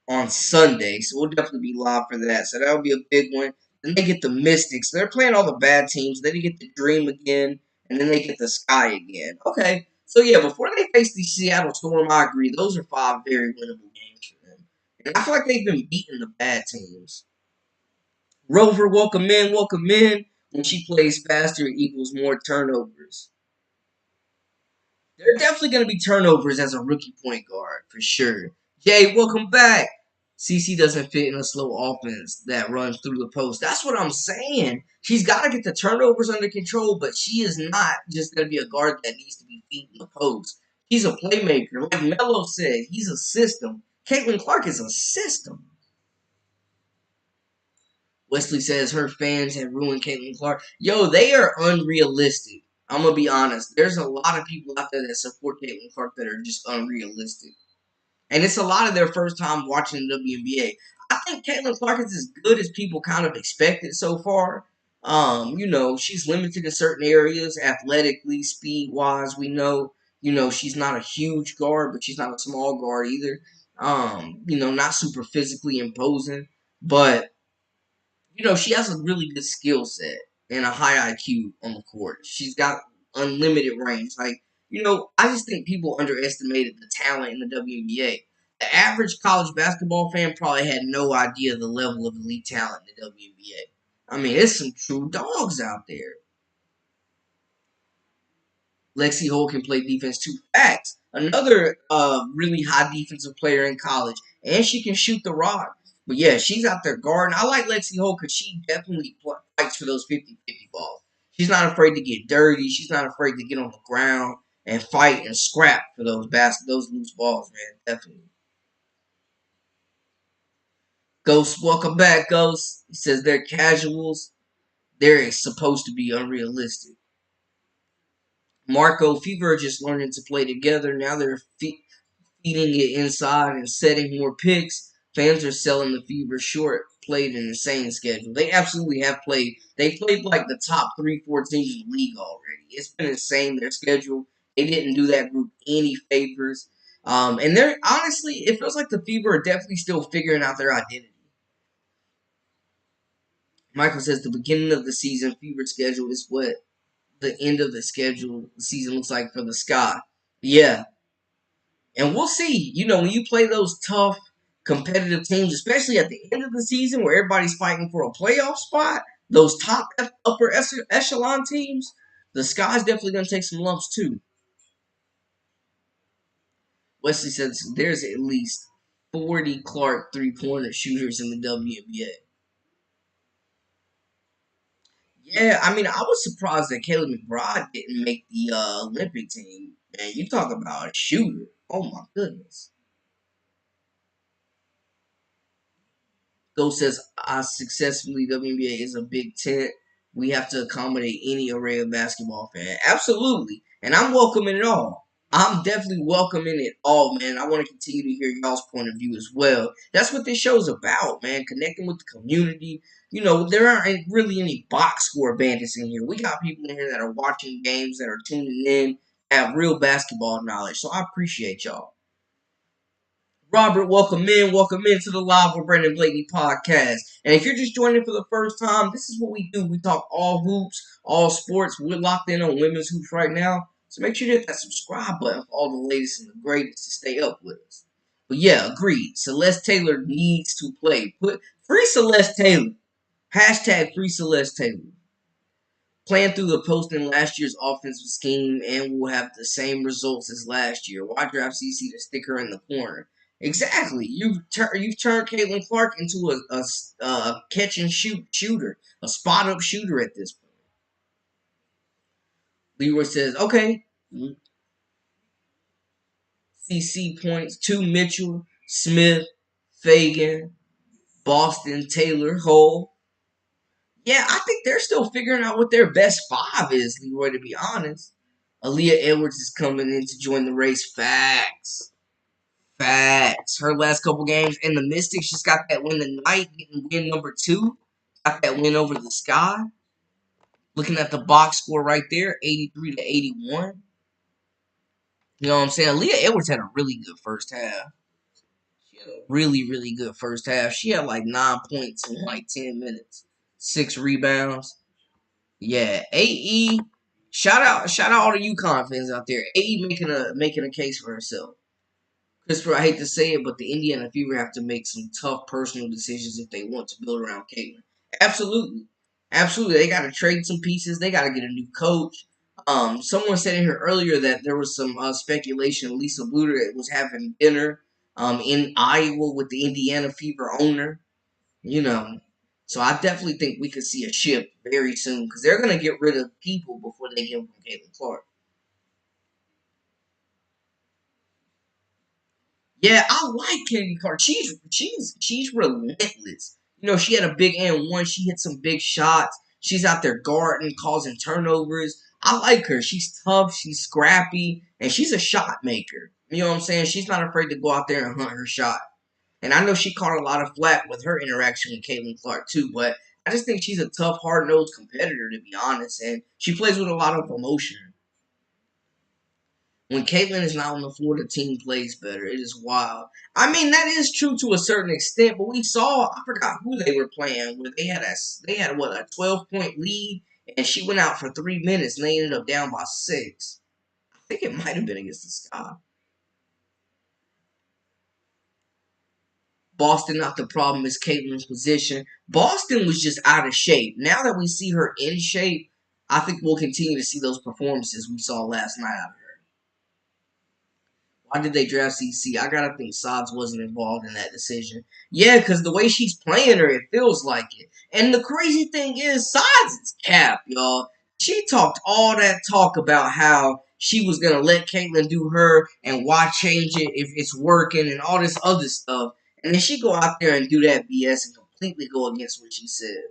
on Sunday, so we'll definitely be live for that. So that'll be a big one. Then they get the Mystics. They're playing all the bad teams. Then they get the Dream again, and then they get the Sky again. Okay, so yeah, before they face the Seattle Storm, I agree. Those are 5 very winnable games for them. And I feel like they've been beating the bad teams. Rover, welcome in, welcome in. When she plays faster, it equals more turnovers. There are definitely going to be turnovers as a rookie point guard, for sure. Jay, welcome back. CC doesn't fit in a slow offense that runs through the post. That's what I'm saying. She's got to get the turnovers under control, but she is not just going to be a guard that needs to be feeding the post. She's a playmaker. Like Melo said, he's a system. Caitlin Clark is a system. Wesley says her fans have ruined Caitlin Clark. Yo, they are unrealistic. I'm gonna be honest. There's a lot of people out there that support Caitlin Clark that are just unrealistic, and it's a lot of their first time watching the WNBA. I think Caitlin Clark is as good as people kind of expected so far. She's limited in certain areas, athletically, speed wise. We know, she's not a huge guard, but she's not a small guard either. Not super physically imposing, but she has a really good skill set and a high IQ on the court. She's got unlimited range. I just think people underestimated the talent in the WNBA. The average college basketball fan probably had no idea the level of elite talent in the WNBA. I mean, there's some true dogs out there. Lexi Holt can play defense too. Facts. Another really high defensive player in college. And she can shoot the rock. But yeah, she's out there guarding. I like Lexi Holt because she definitely fights for those 50-50 balls. She's not afraid to get dirty. She's not afraid to get on the ground and fight and scrap for those loose balls, man. Definitely. Ghost, welcome back, Ghost. He says they're casuals. They're supposed to be unrealistic. Marco Fever are just learning to play together. Now they're feeding it inside and setting more picks. Fans are selling the Fever short. Played an insane schedule. They absolutely have played. They played like the top 3-4 teams in the league already. It's been insane, their schedule. They didn't do that group any favors. And they're honestly, it feels like the Fever are definitely still figuring out their identity. Michael says the beginning of the season fever schedule is what the end of the schedule season looks like for the Sky. Yeah, and we'll see. When you play those tough, competitive teams, especially at the end of the season where everybody's fighting for a playoff spot, those top upper echelon teams, the Sky's definitely going to take some lumps too. Wesley says there's at least 40 Clark three-pointer shooters in the WNBA. Yeah, I mean, I was surprised that Caleb McBride didn't make the Olympic team. Man, you talk about a shooter. Oh my goodness. Ghost says, I successfully WNBA is a big tent. We have to accommodate any array of basketball fan. Absolutely. And I'm welcoming it all. I'm definitely welcoming it all, man. I want to continue to hear y'all's point of view as well. That's what this show's about, man. Connecting with the community. There aren't really any box score bandits in here. We got people in here that are watching games, that are tuning in, have real basketball knowledge. So I appreciate y'all. Robert, welcome in to the Live with Brandon Blakeney podcast. And if you're just joining for the first time, this is what we do. We talk all hoops, all sports. We're locked in on women's hoops right now. So make sure you hit that subscribe button for all the latest and the greatest to stay up with us. But yeah, agreed. Celeste Taylor needs to play. Put free Celeste Taylor. Hashtag free Celeste Taylor. Playing through the posting last year's offensive scheme and will have the same results as last year. Why draft CC to stick her in the corner? Exactly. You've turned Caitlin Clark into a catch and shoot shooter, a spot up shooter at this point. Leroy says, okay. CC points to Mitchell, Smith, Fagan, Boston, Taylor, Hull. Yeah, I think they're still figuring out what their best five is, Leroy, to be honest. Aaliyah Edwards is coming in to join the race. Facts. Facts. Her last couple games in the Mystics, she's got that win tonight, getting win number 2. Got that win over the Sky. Looking at the box score right there, 83 to 81. You know what I'm saying? Aaliyah Edwards had a really good first half. She had a really, really good first half. She had like 9 points in like 10 minutes. 6 rebounds. Yeah, AE. Shout out all the UConn fans out there. AE making a case for herself. Christopher, I hate to say it, but the Indiana Fever have to make some tough personal decisions if they want to build around Caitlin. Absolutely, absolutely. They got to trade some pieces. They got to get a new coach. Someone said in here earlier that there was some speculation Lisa Bluter was having dinner in Iowa with the Indiana Fever owner. You know, so I definitely think we could see a shift very soon because they're going to get rid of people before they get them from Caitlin Clark. Yeah, I like Kennedy Clark. She's relentless. She had a big and one. She hit some big shots. She's out there guarding, causing turnovers. I like her. She's tough. She's scrappy, and she's a shot maker. You know what I'm saying? She's not afraid to go out there and hunt her shot. And I know she caught a lot of flack with her interaction with Caitlin Clark too, but I just think she's a tough, hard-nosed competitor, to be honest, and she plays with a lot of emotion. When Caitlin is not on the floor, the team plays better. It is wild. I mean, that is true to a certain extent, but we saw, I forgot who they were playing, where they had what, a 12-point lead, and she went out for 3 minutes, and they ended up down by 6. I think it might have been against the Sky. Boston, not the problem, is Caitlin's position. Boston was just out of shape. Now that we see her in shape, I think we'll continue to see those performances we saw last night out of her. Why did they draft CC? I gotta think Sods wasn't involved in that decision. Yeah, because the way she's playing her, it feels like it. And the crazy thing is, Sods is cap, y'all. She talked all that talk about how she was gonna let Caitlyn do her and why change it if it's working and all this other stuff. And then she go out there and do that BS and completely go against what she said.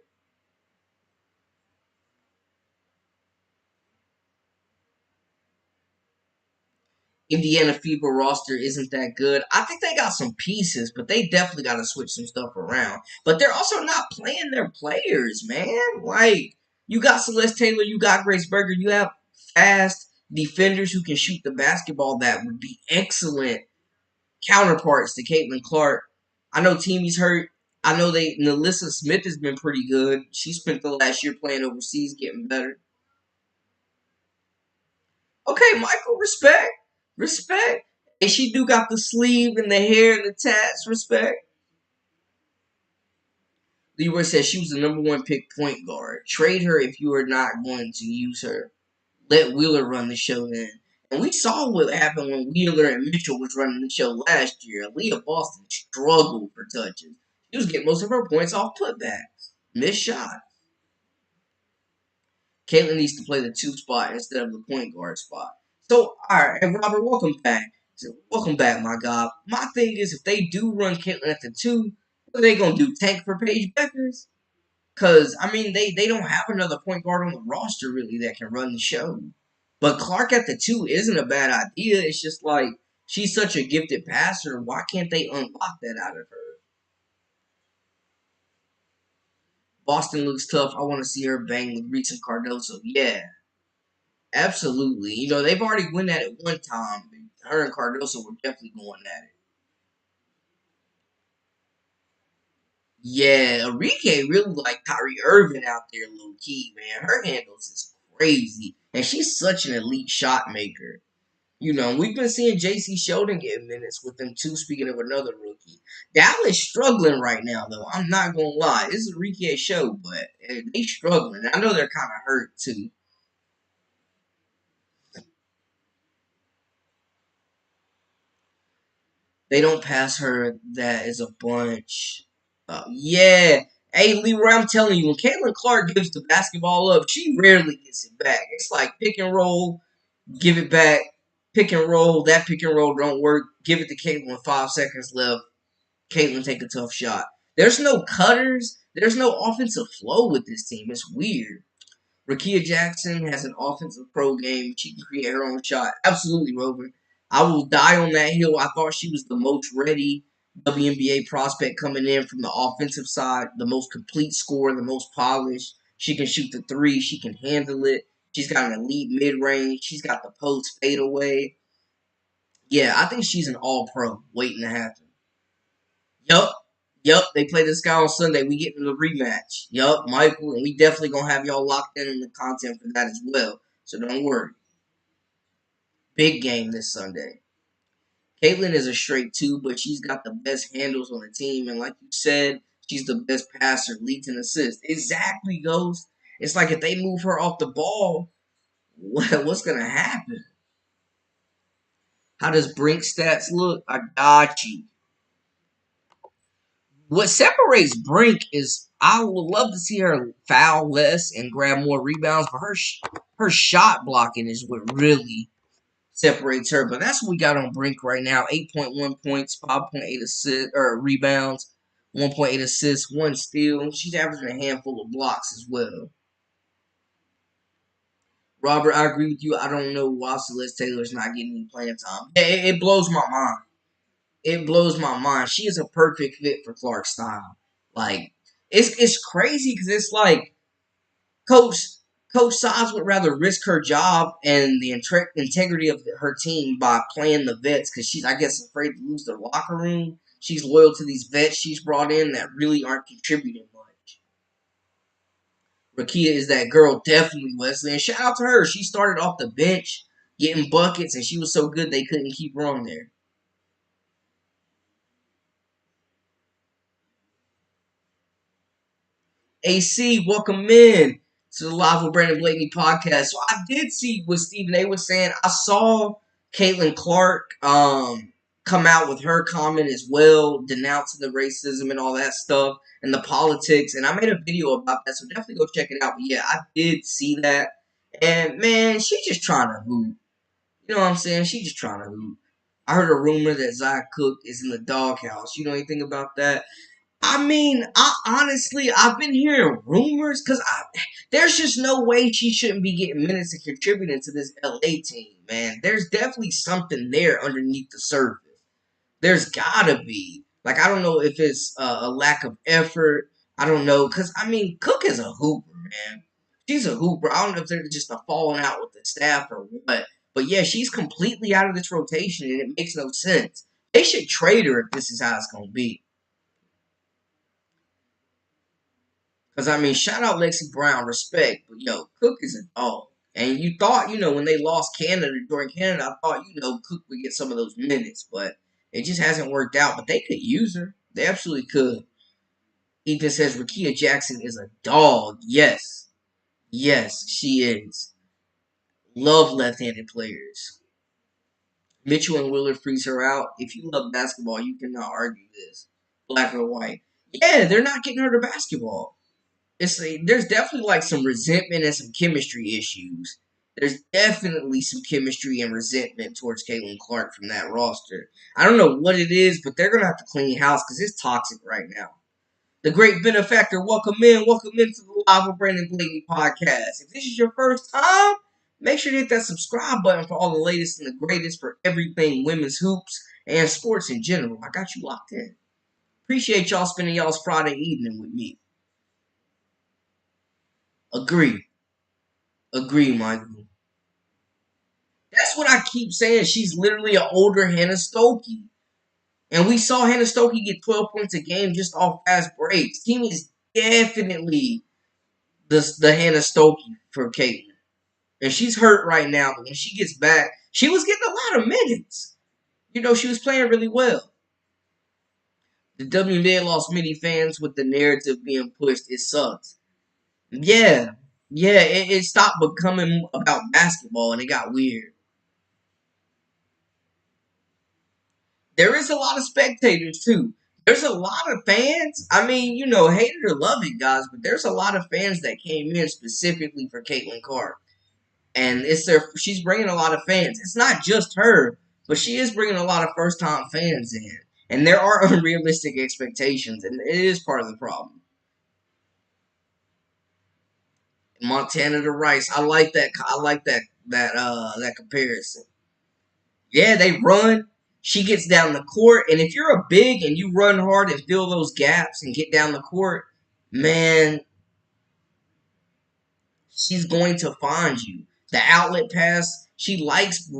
Indiana Fever roster isn't that good. I think they got some pieces, but they definitely got to switch some stuff around. But they're also not playing their players, man. Like, you got Celeste Taylor, you got Grace Berger, you have fast defenders who can shoot the basketball that would be excellent counterparts to Caitlin Clark. I know Teamy's hurt. I know Nalissa Smith has been pretty good. She spent the last year playing overseas, getting better. Okay, Michael, respect. Respect. And she do got the sleeve and the hair and the tats, respect. Leroy says she was the number one pick point guard. Trade her if you are not going to use her. Let Wheeler run the show then. And we saw what happened when Wheeler and Mitchell was running the show last year. Leah Boston struggled for touches. She was getting most of her points off putbacks. Missed shot. Caitlin needs to play the two spot instead of the point guard spot. So, alright, and Robert, welcome back. So, welcome back, my God. My thing is, if they do run Caitlin at the two, what are they going to do? Tank for Paige Beckers? Because, I mean, they don't have another point guard on the roster, really, that can run the show. But Clark at the two isn't a bad idea. It's just like, she's such a gifted passer. Why can't they unlock that out of her? Boston looks tough. I want to see her bang with Reese and Cardoso. Yeah, absolutely. You know, they've already won that at one time. Her and Cardoso were definitely going at it. Yeah, Enrique really like Kyrie Irving out there, low key, man. Her handles is crazy. And she's such an elite shot maker. You know, we've been seeing J.C. Sheldon get minutes with them too, speaking of another rookie. Dallas struggling right now, though. I'm not going to lie. This is Enrique's show, but they struggling. I know they're kind of hurt, too. They don't pass her. That is a bunch. Yeah. Hey, Leroy, I'm telling you, when Caitlin Clark gives the basketball up, she rarely gets it back. It's like pick and roll, give it back, pick and roll. That pick and roll don't work. Give it to Caitlin with 5 seconds left. Caitlin take a tough shot. There's no cutters. There's no offensive flow with this team. It's weird. Rakia Jackson has an offensive pro game. She can create her own shot. Absolutely, Rover. I will die on that hill. I thought she was the most ready WNBA prospect coming in from the offensive side, the most complete scorer, the most polished. She can shoot the three. She can handle it. She's got an elite mid range. She's got the post fadeaway. Yeah, I think she's an all pro waiting to happen. Yup. Yup, they play this guy on Sunday. We get in the rematch. Yup, Michael, and we definitely gonna have y'all locked in the content for that as well. So don't worry. Big game this Sunday. Caitlin is a straight two, but she's got the best handles on the team, and like you said, she's the best passer, leads and assists. Exactly, Ghost. It's like if they move her off the ball, what's gonna happen? How does Brink stats look? I got you. What separates Brink is I would love to see her foul less and grab more rebounds, but her shot blocking is what really separates her. But that's what we got on Brink right now: 8.1 points, 5.8 assists or rebounds, 1.8 assists, one steal. She's averaging a handful of blocks as well. Robert, I agree with you. I don't know why Celeste Taylor's not getting any playing time. It blows my mind. It blows my mind. She is a perfect fit for Clark's style. Like it's crazy because it's like Coach Coach Sides would rather risk her job and the integrity of her team by playing the vets because she's I guess afraid to lose their locker room. She's loyal to these vets she's brought in that really aren't contributing much. Rakia is that girl, definitely Wesley, and shout out to her. She started off the bench getting buckets, and she was so good they couldn't keep her on there. AC, welcome in to the Live with Brandon Blakeney podcast. So I did see what Stephen A was saying. I saw Caitlin Clark come out with her comment as well, denouncing the racism and all that stuff and the politics. And I made a video about that, so definitely go check it out. But yeah, I did see that. And man, she's just trying to hoop. You know what I'm saying? She's just trying to hoop. I heard a rumor that Zach Cook is in the doghouse. You know anything about that? I mean, I honestly, I've been hearing rumors because there's just no way she shouldn't be getting minutes and contributing to this LA team, man. There's definitely something there underneath the surface. There's gotta be. Like, I don't know if it's a lack of effort. I don't know. Because, I mean, Cook is a hooper, man. She's a hooper. I don't know if they're just a falling out with the staff or what. But yeah, she's completely out of this rotation and it makes no sense. They should trade her if this is how it's going to be. Because, I mean, shout out Lexi Brown, respect. But, yo, Cook is a dog. And you thought, when they lost Canada during Canada, I thought, Cook would get some of those minutes. But it just hasn't worked out. But they could use her. They absolutely could. Ethan says Rakia Jackson is a dog. Yes. Yes, she is. Love left-handed players. Mitchell and Willard freeze her out. If you love basketball, you cannot argue this. Black or white. Yeah, they're not getting her to basketball. There's definitely like some resentment and some chemistry issues. There's definitely some chemistry and resentment towards Caitlin Clark from that roster. I don't know what it is, but they're gonna have to clean house because it's toxic right now. The great benefactor, welcome into the Live with Brandon Blatney podcast. If this is your first time, make sure to hit that subscribe button for all the latest and the greatest for everything women's hoops and sports in general. I got you locked in. Appreciate y'all spending y'all's Friday evening with me. Agree. Agree, Michael. That's what I keep saying. She's literally an older Hannah Stokey. And we saw Hannah Stokey get 12 points a game just off fast breaks. Team is definitely the Hannah Stokey for Caitlin. And she's hurt right now, but when she gets back, she was getting a lot of minutes. She was playing really well. The WNBA lost many fans with the narrative being pushed. It sucks. Yeah. Yeah, it stopped becoming about basketball and it got weird. There is a lot of spectators too. There's a lot of fans. I mean, hate it or love it, guys, but there's a lot of fans that came in specifically for Caitlin Clark. And she's bringing a lot of fans. It's not just her, but she is bringing a lot of first-time fans in. And there are unrealistic expectations, and it is part of the problem. Montana to Rice, I like that. I like that comparison. Yeah, they run. She gets down the court, and if you're a big and you run hard and fill those gaps and get down the court, man, she's going to find you. The outlet pass, she likes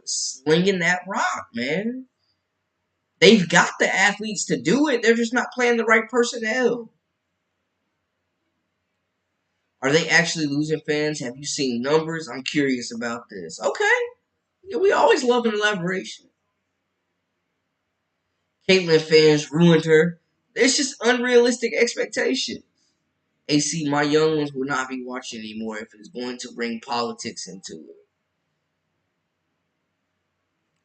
slinging that rock, man. They've got the athletes to do it. They're just not playing the right personnel. Are they actually losing fans? Have you seen numbers? I'm curious about this. Okay. Yeah, we always love an elaboration. Caitlyn fans ruined her. It's just unrealistic expectations. AC, my young ones will not be watching anymore if it's going to bring politics into it.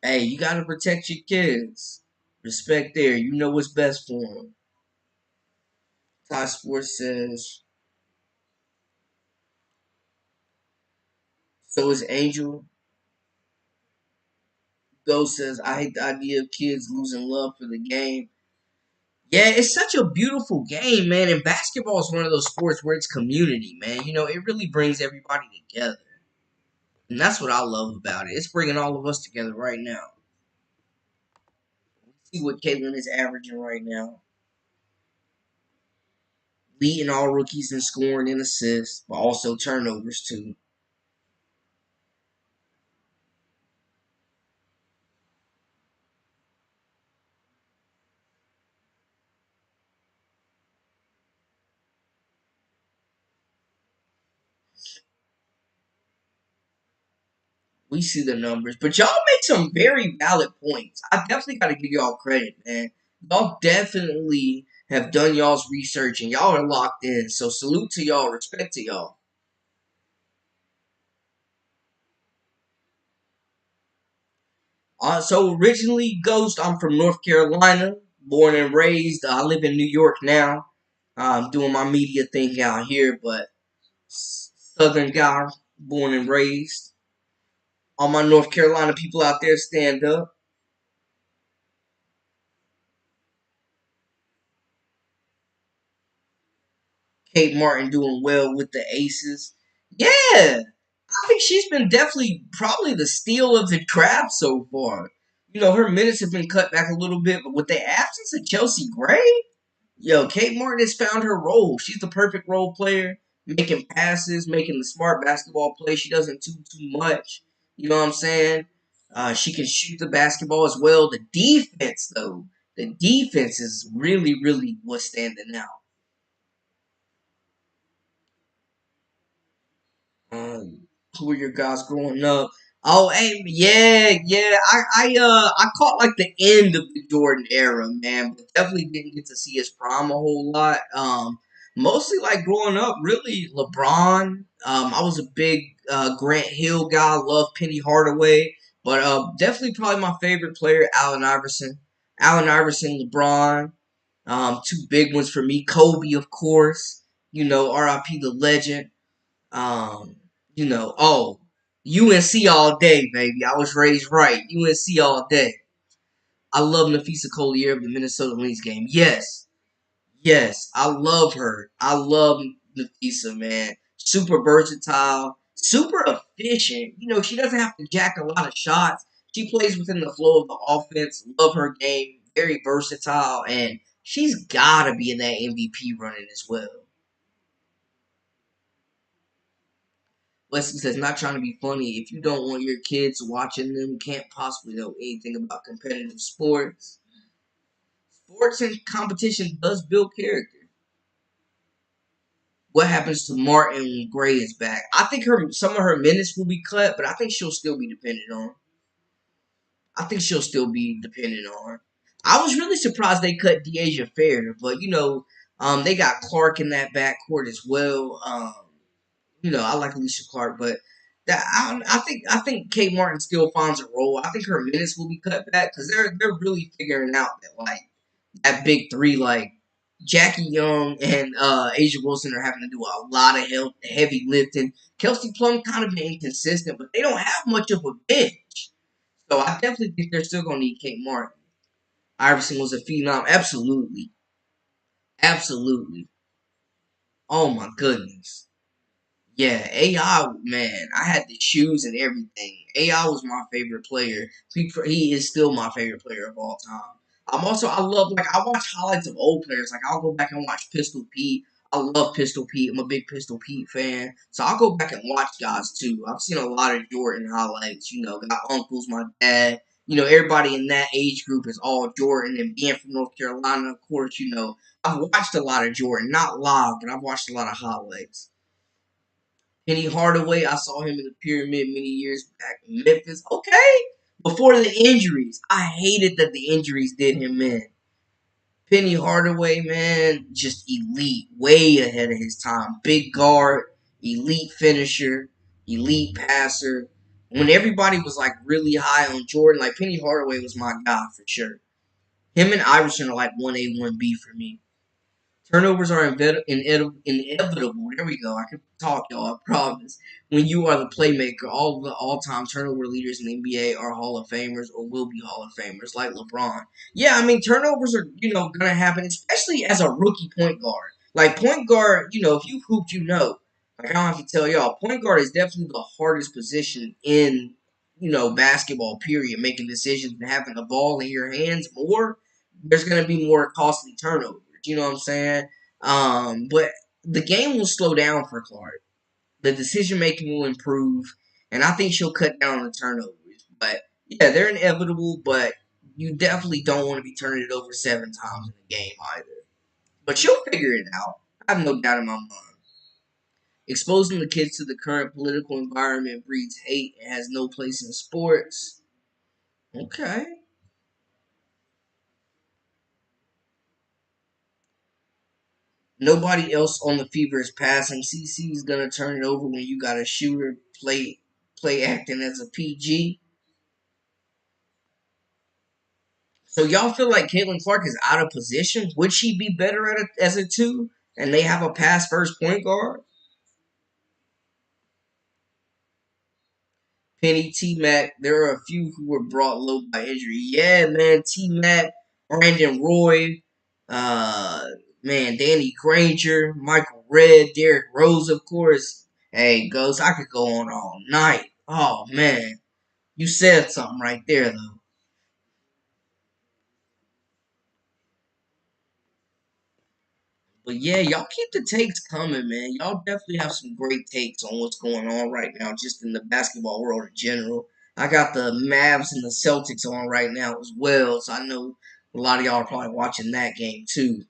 Hey, you got to protect your kids. Respect there. You know what's best for them. Ty Sports says, so is Angel. Ghost says, I hate the idea of kids losing love for the game. Yeah, it's such a beautiful game, man. And basketball is one of those sports where it's community, man. It really brings everybody together. And that's what I love about it. It's bringing all of us together right now. See what Caitlin is averaging right now. Leading all rookies in scoring and assists, but also turnovers, too. We see the numbers, but y'all make some very valid points. I definitely got to give y'all credit, man. Y'all definitely have done y'all's research and y'all are locked in. So salute to y'all, respect to y'all. So originally, Ghost, I'm from North Carolina, born and raised. I live in New York now. I'm doing my media thing out here, but Southern guy, born and raised. All my North Carolina people out there, stand up. Kate Martin doing well with the Aces. Yeah, I think she's been definitely probably the steal of the draft so far. Her minutes have been cut back a little bit, but with the absence of Chelsea Gray, yo, Kate Martin has found her role. She's the perfect role player, making passes, making the smart basketball play. She doesn't do too much. You know what I'm saying? She can shoot the basketball as well. The defense, though, the defense is really, really what's standing out. Who were your guys growing up? Oh, hey, yeah, yeah. I caught like the end of the Jordan era, man, but definitely didn't get to see his prime a whole lot. Mostly like growing up, really LeBron. I was a big Grant Hill guy. Loved Penny Hardaway, but definitely probably my favorite player, Allen Iverson. Allen Iverson, LeBron. Two big ones for me. Kobe, of course. R.I.P. the legend. Um, UNC all day, baby. I was raised right. UNC all day. I love Nafisa Collier of the Minnesota Lynx game. Yes, yes, I love her. I love Nafisa, man. Super versatile, super efficient. She doesn't have to jack a lot of shots. She plays within the flow of the offense. Love her game. Very versatile, and she's gotta be in that MVP running as well. Wesley says, not trying to be funny. If you don't want your kids watching them, can't possibly know anything about competitive sports. Sports and competition does build character. What happens to Martin when Gray is back? I think some of her minutes will be cut, but I think she'll still be dependent on. I think she'll still be dependent on. I was really surprised they cut Deasia Fair, but they got Clark in that backcourt as well. I like Alicia Clark, but I think Kate Martin still finds a role. I think her minutes will be cut back because they're really figuring out that like that big three, like Jackie Young and Asia Wilson are having to do a lot of heavy lifting. Kelsey Plum kind of been inconsistent, but they don't have much of a bench. So I definitely think they're still gonna need Kate Martin. Iverson was a phenom, absolutely, absolutely. Oh my goodness. Yeah, AI, man, I had the shoes and everything. AI was my favorite player. He is still my favorite player of all time. I love, like, I watch highlights of old players. Like, I'll go back and watch Pistol Pete. I love Pistol Pete. I'm a big Pistol Pete fan. So I'll go back and watch guys, too. I've seen a lot of Jordan highlights. Got uncles, my dad. Everybody in that age group is all Jordan. And being from North Carolina, of course, I've watched a lot of Jordan. Not live, but I've watched a lot of highlights. Penny Hardaway, I saw him in the pyramid many years back in Memphis. Okay. Before the injuries. I hated that the injuries did him in. Penny Hardaway, man, just elite. Way ahead of his time. Big guard, elite finisher, elite passer. When everybody was like really high on Jordan, like Penny Hardaway was my guy for sure. Him and Iverson are like 1A, 1B for me. Turnovers are inevitable. There we go. I can talk, y'all. I promise. When you are the playmaker, all of the all-time turnover leaders in the NBA are Hall of Famers or will be Hall of Famers, like LeBron. Yeah, I mean, turnovers are, going to happen, especially as a rookie point guard. Like, point guard, if you hooped, you know. Like, I don't have to tell y'all. Point guard is definitely the hardest position in, basketball, period. Making decisions and having the ball in your hands more, there's going to be more costly turnovers. You know what I'm saying? But the game will slow down for Clark. The decision making will improve, and I think she'll cut down on the turnovers. But yeah, they're inevitable. But you definitely don't want to be turning it over 7 times in a game either. But she'll figure it out. I have no doubt in my mind. Exposing the kids to the current political environment breeds hate and has no place in sports. Okay. Nobody else on the fever is passing. CC is gonna turn it over when you got a shooter play acting as a PG. So y'all feel like Caitlin Clark is out of position? Would she be better as a two? And they have a pass first point guard. Penny T Mac. There are a few who were brought low by injury. Yeah, man. T Mac, Brandon Roy, uh, man, Danny Granger, Michael Redd, Derrick Rose, of course. Hey, Ghost, I could go on all night. Oh man, you said something right there though. But yeah, y'all keep the takes coming, man. Y'all definitely have some great takes on what's going on right now, just in the basketball world in general. I got the Mavs and the Celtics on right now as well, so I know a lot of y'all are probably watching that game too.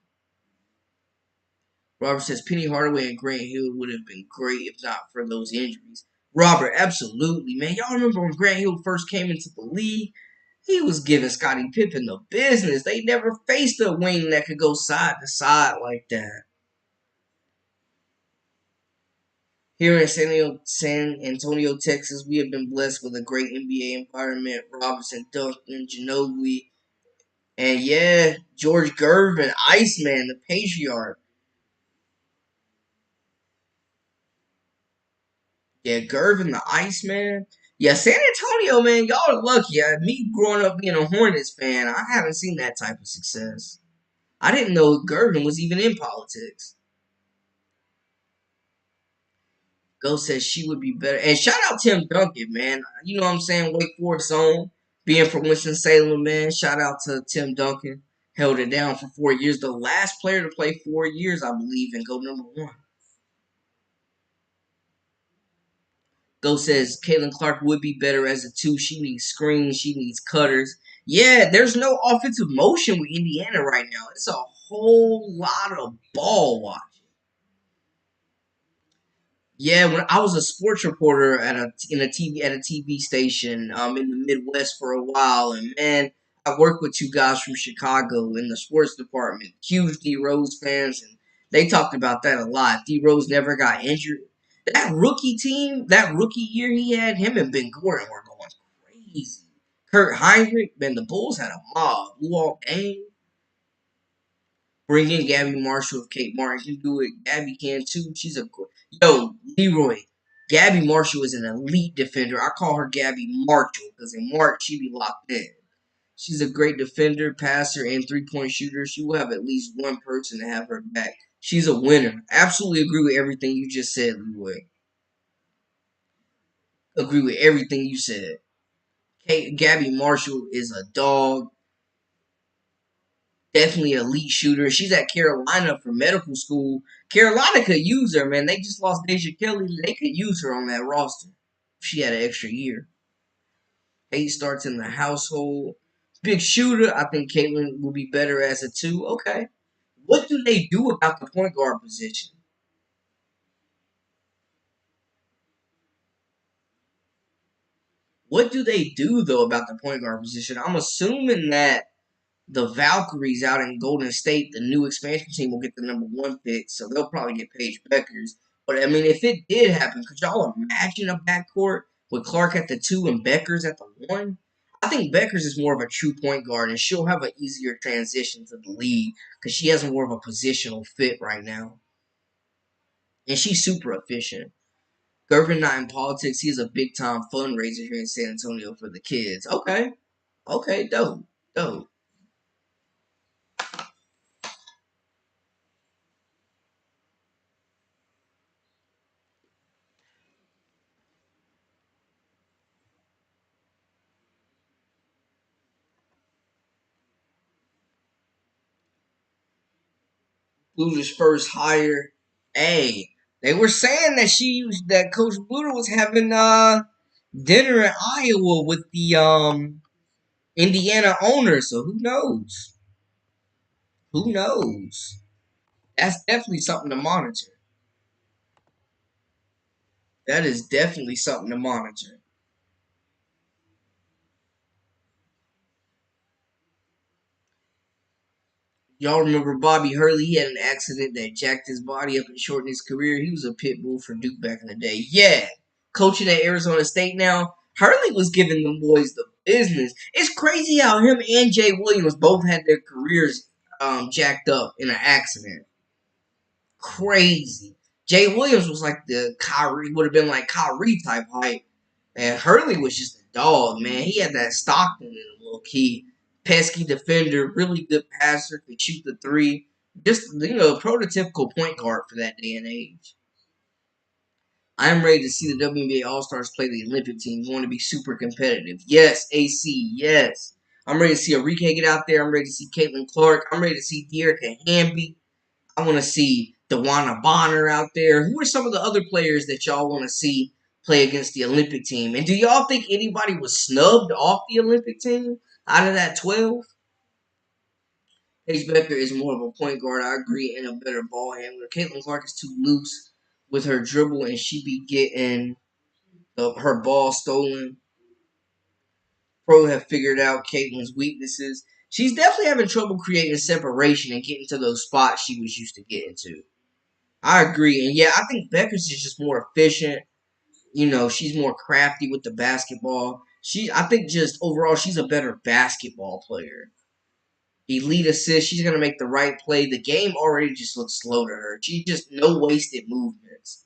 Robert says Penny Hardaway and Grant Hill would have been great if not for those injuries. Robert, absolutely, man. Y'all remember when Grant Hill first came into the league? He was giving Scottie Pippen the business. They never faced a wing that could go side to side like that. Here in San Antonio, Texas, we have been blessed with a great NBA environment. Robinson, Duncan, Ginobili, and yeah, George Gervin, Iceman, the patriarch. Yeah, Gervin, the Iceman. Yeah, San Antonio, man, y'all are lucky. Me growing up being a Hornets fan, I haven't seen that type of success. I didn't know Gervin was even in politics. Ghost says she would be better. And shout out Tim Duncan, man. You know what I'm saying? Wake Forest zone. Being from Winston-Salem, man. Shout out to Tim Duncan. Held it down for 4 years. The last player to play 4 years, I believe, and go #1. Ghost says Caitlin Clark would be better as a 2. She needs screens. She needs cutters. Yeah, there's no offensive motion with Indiana right now. It's a whole lot of ball watching. Yeah, when I was a sports reporter at a TV station in the Midwest for a while, and man, I worked with two guys from Chicago in the sports department, huge D Rose fans, and they talked about that a lot. D Rose never got injured. That rookie team, that rookie year he had, him and Ben Gordon were going crazy. Kurt Heinrich, man, the Bulls had a mob, blew all game. Bring in Gabby Marshall if Kate Martin can do it. Gabby can too. She's a Leroy. Gabby Marshall is an elite defender. I call her Gabby Marshall because in March she be locked in. She's a great defender, passer, and 3-point shooter. She will have at least one person to have her back. She's a winner. Absolutely agree with everything you just said, Leroy. Agree with everything you said. Gabby Marshall is a dog. Definitely an elite shooter. She's at Carolina for medical school. Carolina could use her, man. They just lost Deja Kelly. They could use her on that roster. She had an extra year. 8 starts in the household. Big shooter. I think Caitlin will be better as a 2. Okay. What do they do about the point guard position? What do they do, though, about the point guard position? I'm assuming that the Valkyries out in Golden State, the new expansion team, will get the #1 pick, so they'll probably get Paige Beckers. But I mean, if it did happen, could y'all imagine a backcourt with Clark at the 2 and Beckers at the 1? I think Beckers is more of a true point guard, and she'll have an easier transition to the league because she has more of a positional fit right now, and she's super efficient. Gervin not in politics. He's a big time fundraiser here in San Antonio for the kids. Okay, okay, dope, dope. Bluter's first hire. Hey, they were saying that Coach Bluter was having dinner in Iowa with the Indiana owner. So who knows? Who knows? That's definitely something to monitor. That is definitely something to monitor. Y'all remember Bobby Hurley? He had an accident that jacked his body up and shortened his career. He was a pit bull for Duke back in the day. Yeah. Coaching at Arizona State now. Hurley was giving them boys the business. It's crazy how him and Jay Williams both had their careers jacked up in an accident. Crazy. Jay Williams was like the Kyrie, would have been like Kyrie type height. And Hurley was just a dog, man. He had that Stockton in him, low key. Pesky defender, really good passer, could shoot the 3. Just, prototypical point guard for that day and age. I'm ready to see the WNBA All Stars play the Olympic team. Want to be super competitive. Yes, AC, yes. I'm ready to see Enrique get out there. I'm ready to see Caitlin Clark. I'm ready to see Dearica Hamby. I want to see Dewana Bonner out there. Who are some of the other players that y'all want to see play against the Olympic team? And do y'all think anybody was snubbed off the Olympic team out of that 12? Paige Becker is more of a point guard, I agree, and a better ball handler. Caitlin Clark is too loose with her dribble, and she be getting her ball stolen. Pro have figured out Caitlin's weaknesses. She's definitely having trouble creating separation and getting to those spots she was used to getting to. I agree, and yeah, I think Becker's is just more efficient. She's more crafty with the basketball. I think just overall, she's a better basketball player. Elite assist. She's gonna make the right play. The game already just looks slow to her. She just no wasted movements.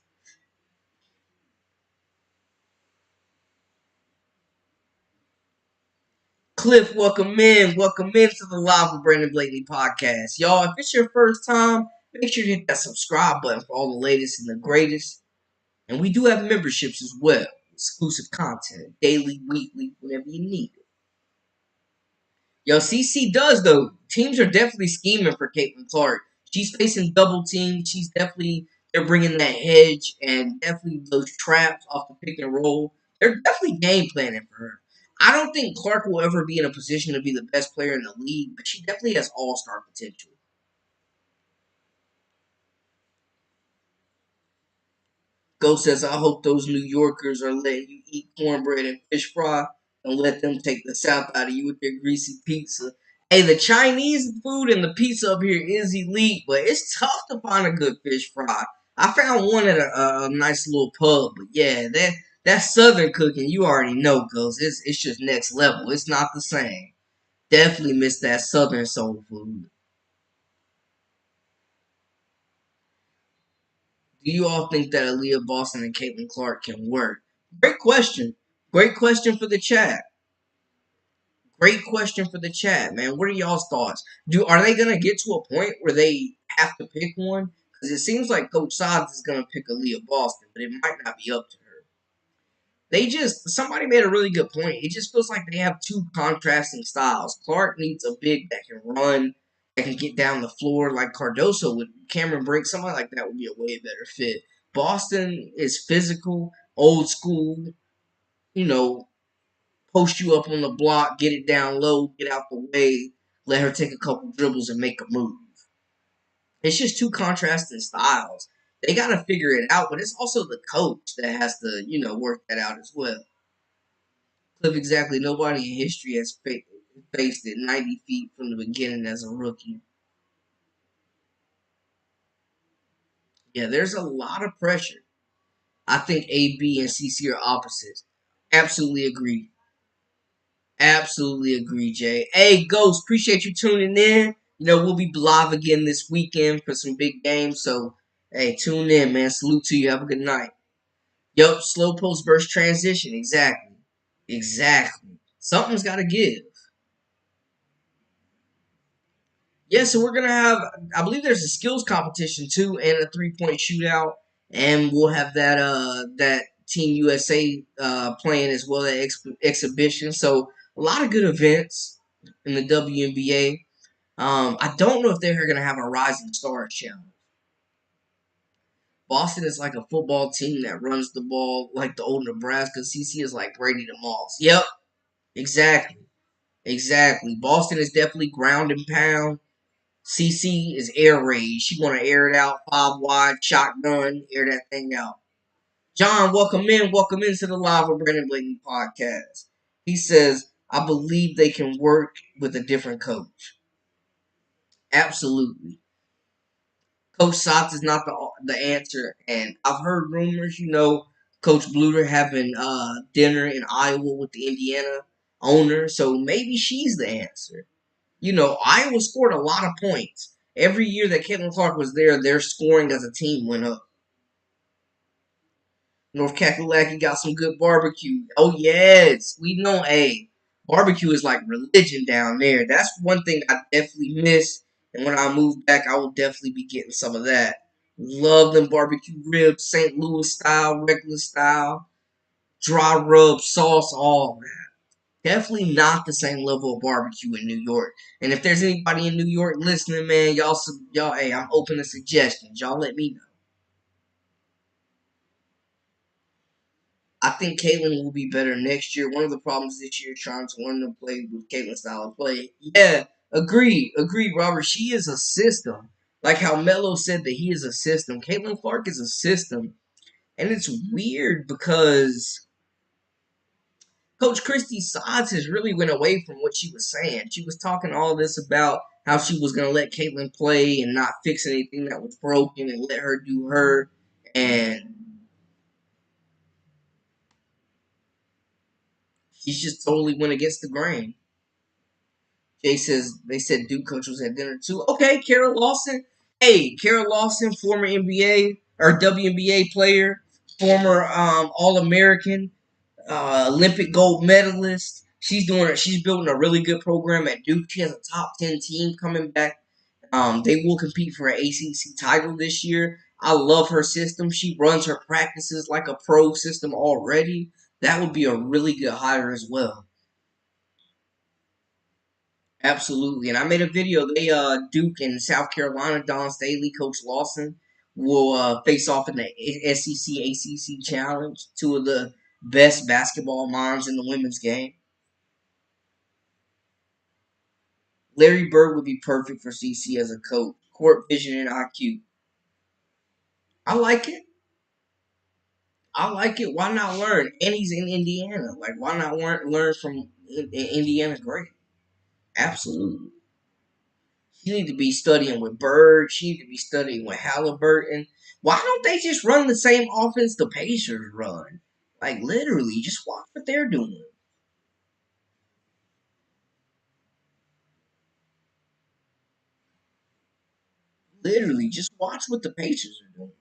Cliff, welcome in to the Live with Brandon Blakely podcast, y'all. If it's your first time, make sure to hit that subscribe button for all the latest and the greatest. And we do have memberships as well, exclusive content, daily, weekly, whenever you need it. Yo, CC does though. Teams are definitely scheming for Caitlin Clark. She's facing double teams. They're bringing that hedge and definitely those traps off the pick and roll. They're definitely game planning for her. I don't think Clark will ever be in a position to be the best player in the league, but she definitely has all star potential. Ghost says, I hope those New Yorkers are letting you eat cornbread and fish fry and let them take the South out of you with their greasy pizza. Hey, the Chinese food and the pizza up here is elite, but it's tough to find a good fish fry. I found one at a nice little pub, but yeah, that Southern cooking, you already know, Ghost. It's just next level. It's not the same. Definitely miss that Southern soul food. Do you all think that Aaliyah Boston and Caitlin Clark can work? Great question. Great question for the chat. Great question for the chat, man. What are y'all's thoughts? Are they gonna get to a point where they have to pick one? Because it seems like Coach Sods is gonna pick Aaliyah Boston, but it might not be up to her. Somebody made a really good point. It just feels like they have two contrasting styles. Clark needs a big that can run, that can get down the floor like Cardoso with Cameron Brink. Somebody like that would be a way better fit. Boston is physical, old school, you know, post you up on the block, get it down low, get out the way, let her take a couple dribbles and make a move. It's just two contrasting styles. They got to figure it out, but it's also the coach that has to, work that out as well. Cliff, exactly. Nobody in history has faced it 90 feet from the beginning as a rookie. Yeah, there's a lot of pressure. I think AB and CC are opposites. Absolutely agree. Absolutely agree, Jay. Hey, Ghost, appreciate you tuning in. We'll be live again this weekend for some big games. So, hey, tune in, man. Salute to you. Have a good night. Yup, slow post burst transition. Exactly. Exactly. Something's got to give. Yeah, so we're gonna have. I believe there's a skills competition too, and a 3-point shootout, and we'll have that Team USA playing as well at exhibition. So a lot of good events in the WNBA. I don't know if they're gonna have a Rising Stars challenge. Boston is like a football team that runs the ball like the old Nebraska. CC is like Brady the Moss. Yep, exactly, exactly. Boston is definitely ground and pound. CC is air raid. She want to air it out, 5 wide, shotgun, air that thing out. John, welcome into the Live with Brandon Blakely podcast. He says, I believe they can work with a different coach. Absolutely. Coach Sots is not the answer, and I've heard rumors, Coach Bluter having dinner in Iowa with the Indiana owner, so maybe she's the answer. Iowa scored a lot of points. Every year that Caitlin Clark was there, their scoring as a team went up. North Kakalaki got some good barbecue. Oh, yes. We know, hey, barbecue is like religion down there. That's one thing I definitely miss. And when I move back, I will definitely be getting some of that. Love them barbecue ribs, St. Louis style, regular style, dry rub, sauce, all that. Definitely not the same level of barbecue in New York. And if there's anybody in New York listening, man, y'all, hey, I'm open to suggestions. Y'all let me know. I think Caitlyn will be better next year. One of the problems this year is trying to learn to play with Caitlyn's style of play. Yeah, Agreed, agreed, Robert. She is a system. Like how Melo said that he is a system. Caitlin Clark is a system. And it's weird because Coach Christy Sides has really went away from what she was saying. She was talking all this about how she was going to let Caitlin play and not fix anything that was broken and let her do her. And she's just totally went against the grain. Jay says they said Duke coach was at dinner too. Okay, Carol Lawson. Hey, Carol Lawson, former NBA or WNBA player, former All American, Olympic gold medalist. She's building a really good program at Duke. She has a top 10 team coming back. They will compete for an ACC title this year. I love her system. She runs her practices like a pro system already. That would be a really good hire as well. Absolutely. And I made a video. They Duke and South Carolina, Don Staley, Coach Lawson will face off in the SEC ACC challenge. Two of the best basketball minds in the women's game. Larry Bird would be perfect for CC as a coach. Court vision and IQ. I like it. I like it. Why not learn? And he's in Indiana. Like, why not learn from Indiana? Great. Absolutely. She need to be studying with Bird. She need to be studying with Halliburton. Why don't they just run the same offense the Pacers run? Like, literally, just watch what they're doing. Literally, just watch what the Pacers are doing.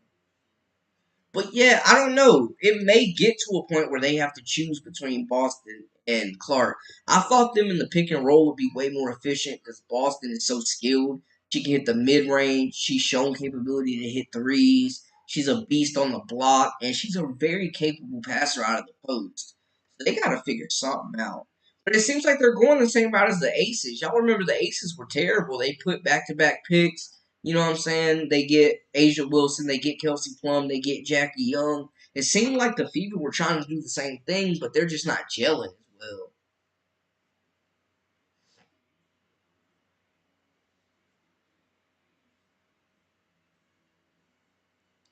But yeah, I don't know. It may get to a point where they have to choose between Boston and Clark. I thought them in the pick and roll would be way more efficient because Boston is so skilled. She can hit the mid range. She's shown capability to hit threes. She's a beast on the block, and she's a very capable passer out of the post. So they got to figure something out. But it seems like they're going the same route as the Aces. Y'all remember the Aces were terrible. They put back to back picks. You know what I'm saying? They get Asia Wilson, they get Kelsey Plum, they get Jackie Young. It seemed like the Fever were trying to do the same thing, but they're just not gelling as well.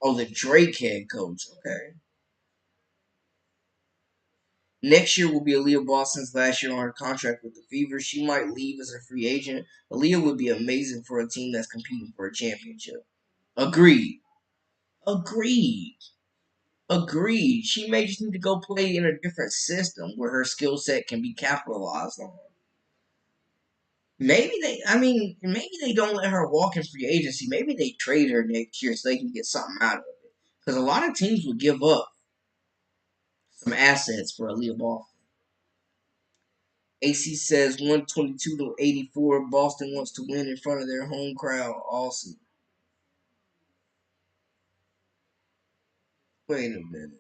Oh, the Drake head coach. Okay. Next year will be Aaliyah Boston's last year on her contract with the Fever. She might leave as a free agent. Aaliyah would be amazing for a team that's competing for a championship. Agreed. Agreed. Agreed. She may just need to go play in a different system where her skill set can be capitalized on. Maybe they don't let her walk in free agency. Maybe they trade her next year so they can get something out of it. Because a lot of teams would give up some assets for Aaliyah Boston. AC says 122 to 84. Boston wants to win in front of their home crowd. Awesome. Wait a minute.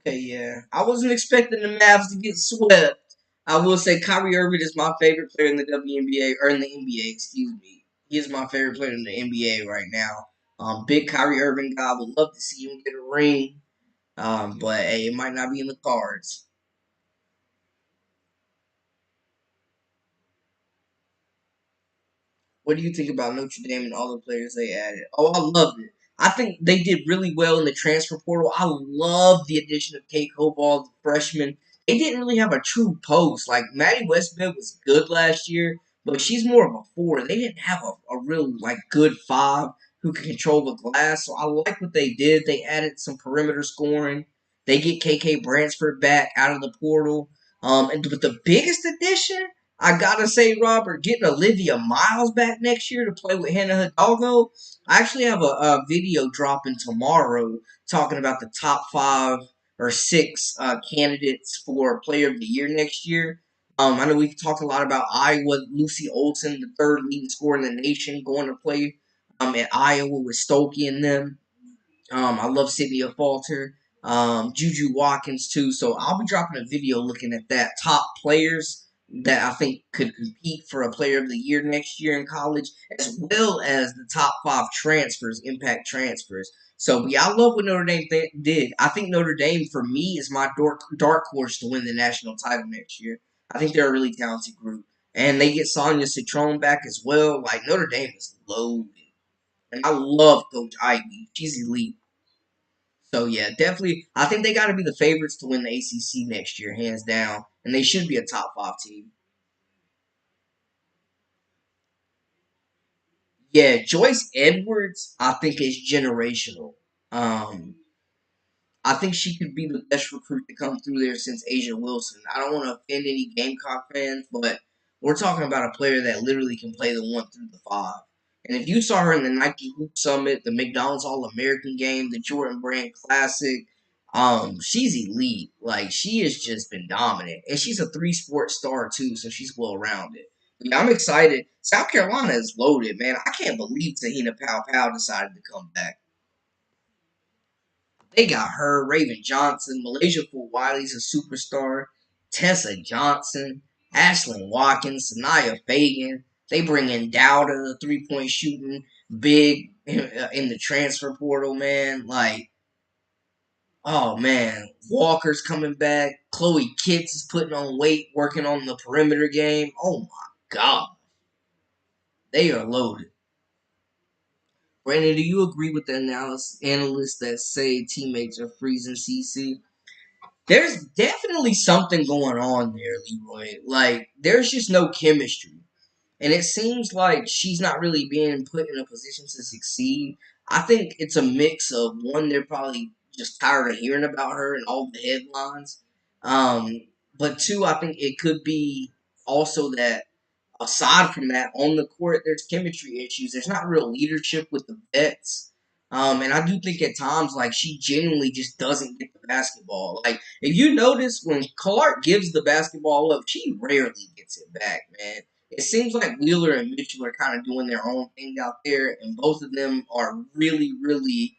Okay, yeah. I wasn't expecting the Mavs to get swept. I will say Kyrie Irving is my favorite player in the WNBA, or in the NBA, excuse me. He is my favorite player in the NBA right now. Big Kyrie Irving guy. Would love to see him get a ring. But hey, it might not be in the cards. What do you think about Notre Dame and all the players they added? Oh, I loved it. I think they did really well in the transfer portal. I love the addition of Kate Cobalt, the freshman. They didn't really have a true post. Like Maddie Westbed was good last year, but she's more of a four. They didn't have a real like good five who could control the glass. So I like what they did. They added some perimeter scoring. They get KK Bransford back out of the portal. But the biggest addition I gotta say, Robert, getting Olivia Miles back next year to play with Hannah Hidalgo. I actually have a video dropping tomorrow talking about the top five or six candidates for Player of the Year next year. I know we've talked a lot about Iowa. Lucy Olson, the third leading scorer in the nation, going to play at Iowa with Stokey and them. I love Sydney Falter. Juju Watkins too. So I'll be dropping a video looking at that top players that I think could compete for a Player of the Year next year in college, as well as the top 5 transfers, impact transfers. So, yeah, I love what Notre Dame did. I think Notre Dame, for me, is my dark horse to win the national title next year. I think they're a really talented group. And they get Sonya Citron back as well. Like, Notre Dame is loaded. And I love Coach Ivy. She's elite. So, yeah, definitely. I think they got to be the favorites to win the ACC next year, hands down. And they should be a top 5 team. Yeah, Joyce Edwards, I think is generational. Um, I think she could be the best recruit to come through there since Asia Wilson. I don't want to offend any Gamecock fans, but we're talking about a player that literally can play the 1 through the 5. And if you saw her in the Nike Hoop Summit, the McDonald's All American game, the Jordan Brand Classic, she's elite. Like, she has just been dominant. And she's a 3-sport star too, so she's well rounded. Yeah, I'm excited. South Carolina is loaded, man. I can't believe Tahina Pow decided to come back. They got her, Raven Johnson, Malaysia Fort Wiley's a superstar, Tessa Johnson, Ashlyn Watkins, Sanaya Fagan. They bring in Dowda, the 3-point shooting, big in the transfer portal, man. Like, oh man, Walker's coming back. Chloe Kitts is putting on weight, working on the perimeter game. Oh my god, they are loaded. Brandon, do you agree with the analysts that say teammates are freezing CC? There's definitely something going on there, Leroy. Like, there's just no chemistry. And it seems like she's not really being put in a position to succeed. I think it's a mix of one, they're probably just tired of hearing about her and all the headlines. Um, but two, I think it could be also that aside from that, on the court, there's chemistry issues. There's not real leadership with the vets. And I do think at times, like, she genuinely just doesn't get the basketball. Like, if you notice, when Clark gives the basketball up, she rarely gets it back, man. It seems like Wheeler and Mitchell are kind of doing their own thing out there, and both of them are really, really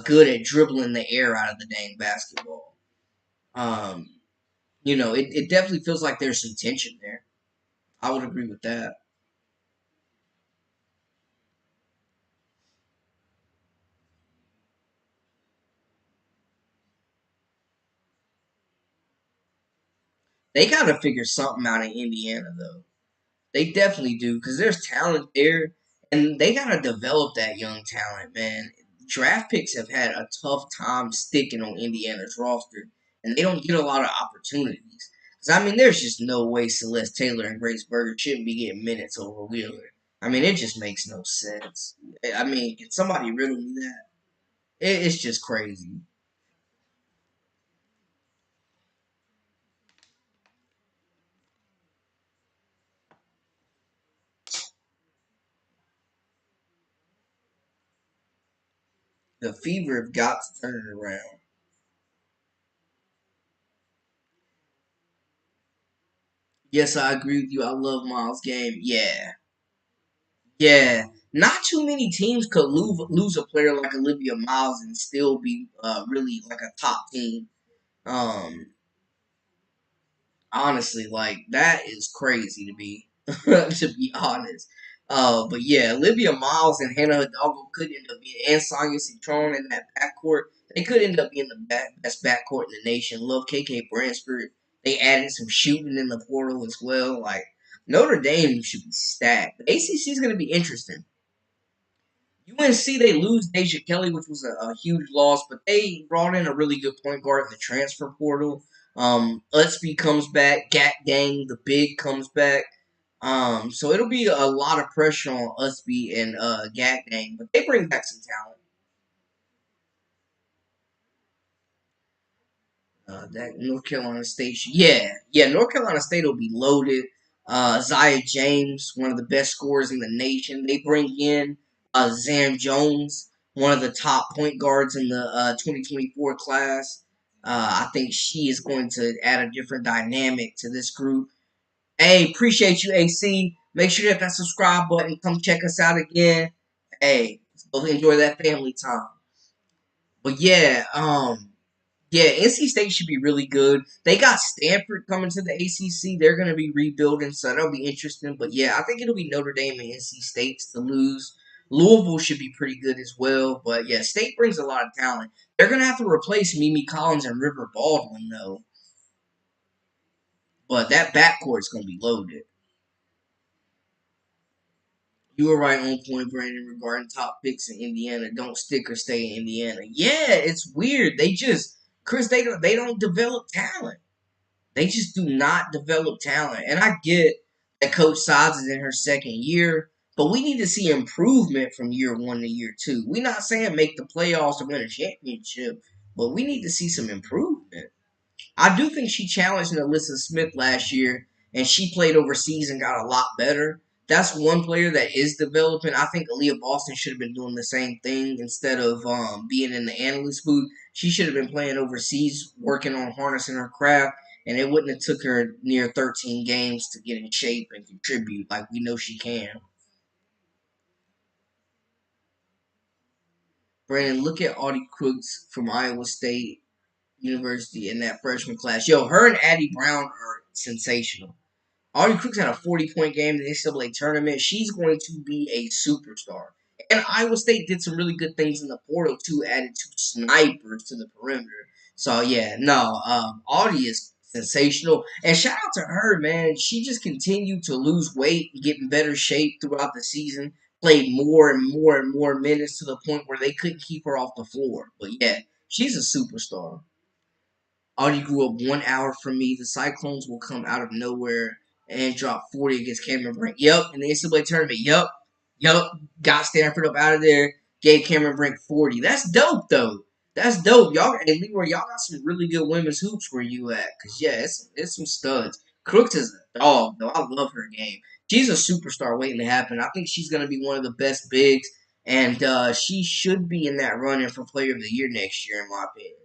good at dribbling the air out of the dang basketball. Um, it definitely feels like there's some tension there. I would agree with that. They got to figure something out in Indiana, though. They definitely do because there's talent there, and they got to develop that young talent, man. Draft picks have had a tough time sticking on Indiana's roster, and they don't get a lot of opportunities. Because, I mean, there's just no way Celeste Taylor and Grace Berger shouldn't be getting minutes over Wheeler. I mean, it just makes no sense. I mean, can somebody riddle me that? It's just crazy. The Fever have got to turn it around. Yes, I agree with you. I love Miles' game. Yeah. Yeah, not too many teams could lose a player like Olivia Miles and still be really like a top team. Um, Honestly, like that is crazy to be to be honest. But yeah, Olivia Miles and Hannah Hidalgo could end up being, and Sonya Citron in that backcourt. They could end up being the best backcourt in the nation. Love KK Bransford. They added some shooting in the portal as well. Like, Notre Dame should be stacked. The ACC is going to be interesting. UNC, they lose Deja Kelly, which was a huge loss, but they brought in a really good point guard in the transfer portal. Utsby comes back, Gat Gang, the big comes back. So it'll be a lot of pressure on Utsby and Gat Gang, but they bring back some talent. That North Carolina State, yeah, North Carolina State will be loaded. Zaya James, one of the best scorers in the nation. They bring in Zam Jones, one of the top point guards in the 2024 class. I think she is going to add a different dynamic to this group. Hey, appreciate you, AC. Make sure you hit that subscribe button. Come check us out again. Hey, let's go enjoy that family time. But yeah, Yeah, NC State should be really good. They got Stanford coming to the ACC. They're going to be rebuilding, so that'll be interesting. But yeah, I think it'll be Notre Dame and NC State to lose. Louisville should be pretty good as well. But yeah, State brings a lot of talent. They're going to have to replace Mimi Collins and River Baldwin, though. But that backcourt's going to be loaded. You were right on point, Brandon, regarding top picks in Indiana. Don't stick or stay in Indiana. Yeah, it's weird. Chris, they don't develop talent. They just do not develop talent. And I get that Coach Sides is in her second year, but we need to see improvement from year one to year two. We're not saying make the playoffs or win a championship, but we need to see some improvement. I do think she challenged Alyssa Smith last year, and she played overseas and got a lot better. That's one player that is developing. I think Aaliyah Boston should have been doing the same thing instead of being in the analyst booth. She should have been playing overseas, working on harnessing her craft, and it wouldn't have took her near 13 games to get in shape and contribute like we know she can. Brandon, look at Audie Crooks from Iowa State University in that freshman class. Yo, her and Addie Brown are sensational. Audie Crooks had a 40-point game in the NCAA tournament. She's going to be a superstar. And Iowa State did some really good things in the portal, too, added two snipers to the perimeter. So, yeah, no, Audie is sensational. And shout out to her, man. She just continued to lose weight and get in better shape throughout the season. Played more and more and more minutes to the point where they couldn't keep her off the floor. But, yeah, she's a superstar. Audie grew up 1 hour from me. The Cyclones will come out of nowhere and drop 40 against Cameron Brink. Yep, in the NCAA tournament. Yep, yep. Got Stanford up out of there. Gave Cameron Brink 40. That's dope, though. That's dope. Y'all, hey, Leroy, y'all got some really good women's hoops where you at. Because, yeah, it's some studs. Crooks is a dog, though. I love her game. She's a superstar waiting to happen. I think she's going to be one of the best bigs. And she should be in that running for Player of the Year next year, in my opinion.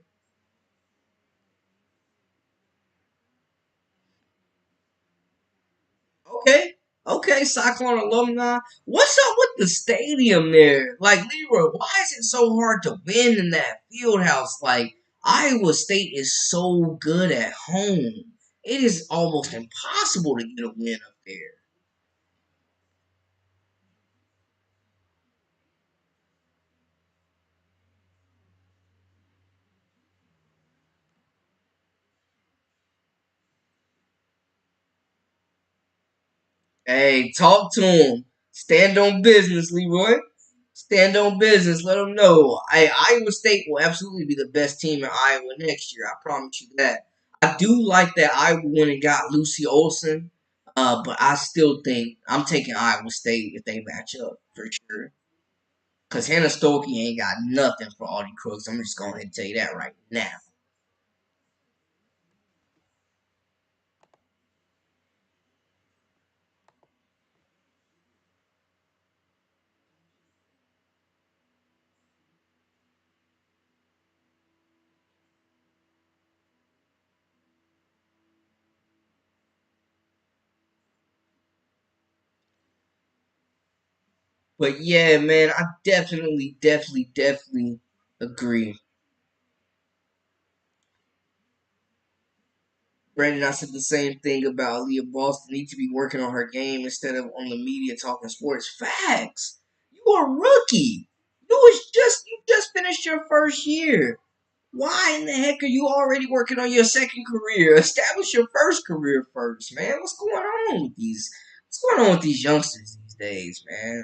Okay. Okay, Cyclone alumni. What's up with the stadium there? Like, Leroy, why is it so hard to win in that field house? Like, Iowa State is so good at home. It is almost impossible to get a win up there. Hey, talk to him. Stand on business, Leroy. Stand on business. Let them know. Iowa State will absolutely be the best team in Iowa next year. I promise you that. I do like that Iowa went and got Lucy Olson, but I still think I'm taking Iowa State if they match up for sure. Because Hannah Stokey ain't got nothing for Audie Crooks. I'm just going to tell you that right now. But yeah, man, I definitely agree. Brandon, I said the same thing about Leah Boston. Need to be working on her game instead of on the media talking sports. Facts. You are a rookie. You just finished your first year. Why in the heck are you already working on your second career? Establish your first career first, man. What's going on with these youngsters these days, man?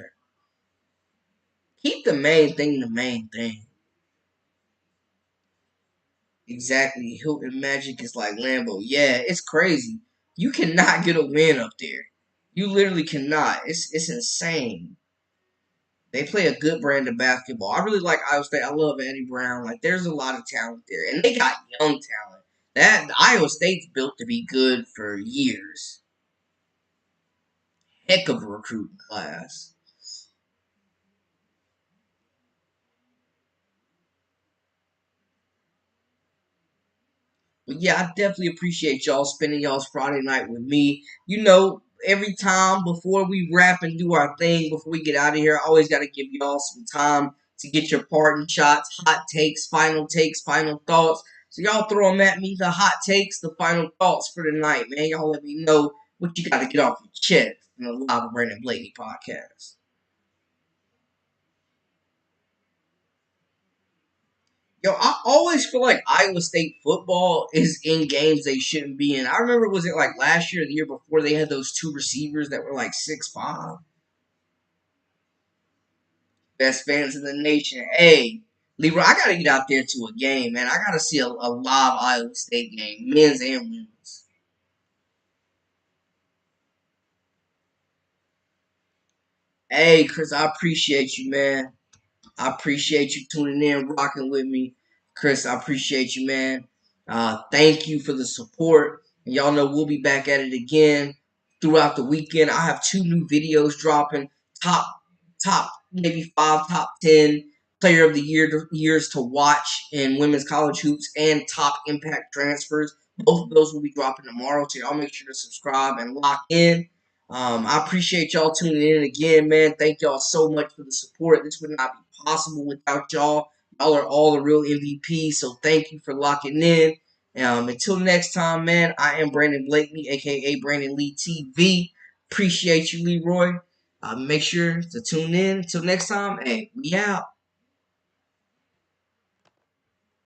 Keep the main thing the main thing. Exactly. Hilton Magic is like Lambo. Yeah, it's crazy. You cannot get a win up there. You literally cannot. It's insane. They play a good brand of basketball. I really like Iowa State. I love Eddie Brown. Like there's a lot of talent there. And they got young talent. That Iowa State's built to be good for years. Heck of a recruiting class. But yeah, I definitely appreciate y'all spending y'all's Friday night with me. You know, every time before we wrap and do our thing, before we get out of here, I always got to give y'all some time to get your parting shots, hot takes, final thoughts. So y'all throw them at me, the hot takes, the final thoughts for the night, man. Y'all let me know what you got to get off your chest in the Live with Brandon Blaney podcast. Yo, I always feel like Iowa State football is in games they shouldn't be in. I remember, was it like last year or the year before, they had those two receivers that were like 6'5"? Best fans in the nation. Hey, Leroy, I got to get out there to a game, man. I got to see a live Iowa State game, men's and women's. Hey, Chris, I appreciate you, man. I appreciate you tuning in, rocking with me. Chris, I appreciate you, man. Thank you for the support. And y'all know we'll be back at it again throughout the weekend. I have 2 new videos dropping. Top, maybe 5, top 10 player of the years to watch in women's college hoops and top impact transfers. Both of those will be dropping tomorrow. So y'all make sure to subscribe and lock in. I appreciate y'all tuning in again, man. Thank y'all so much for the support. This would not be possible without y'all. Y'all are all the real MVPs, so thank you for locking in. Until next time, man, I am Brandon Blakely, a.k.a. Brandon Lee TV. Appreciate you, Leroy. Make sure to tune in. Until next time, hey, we out.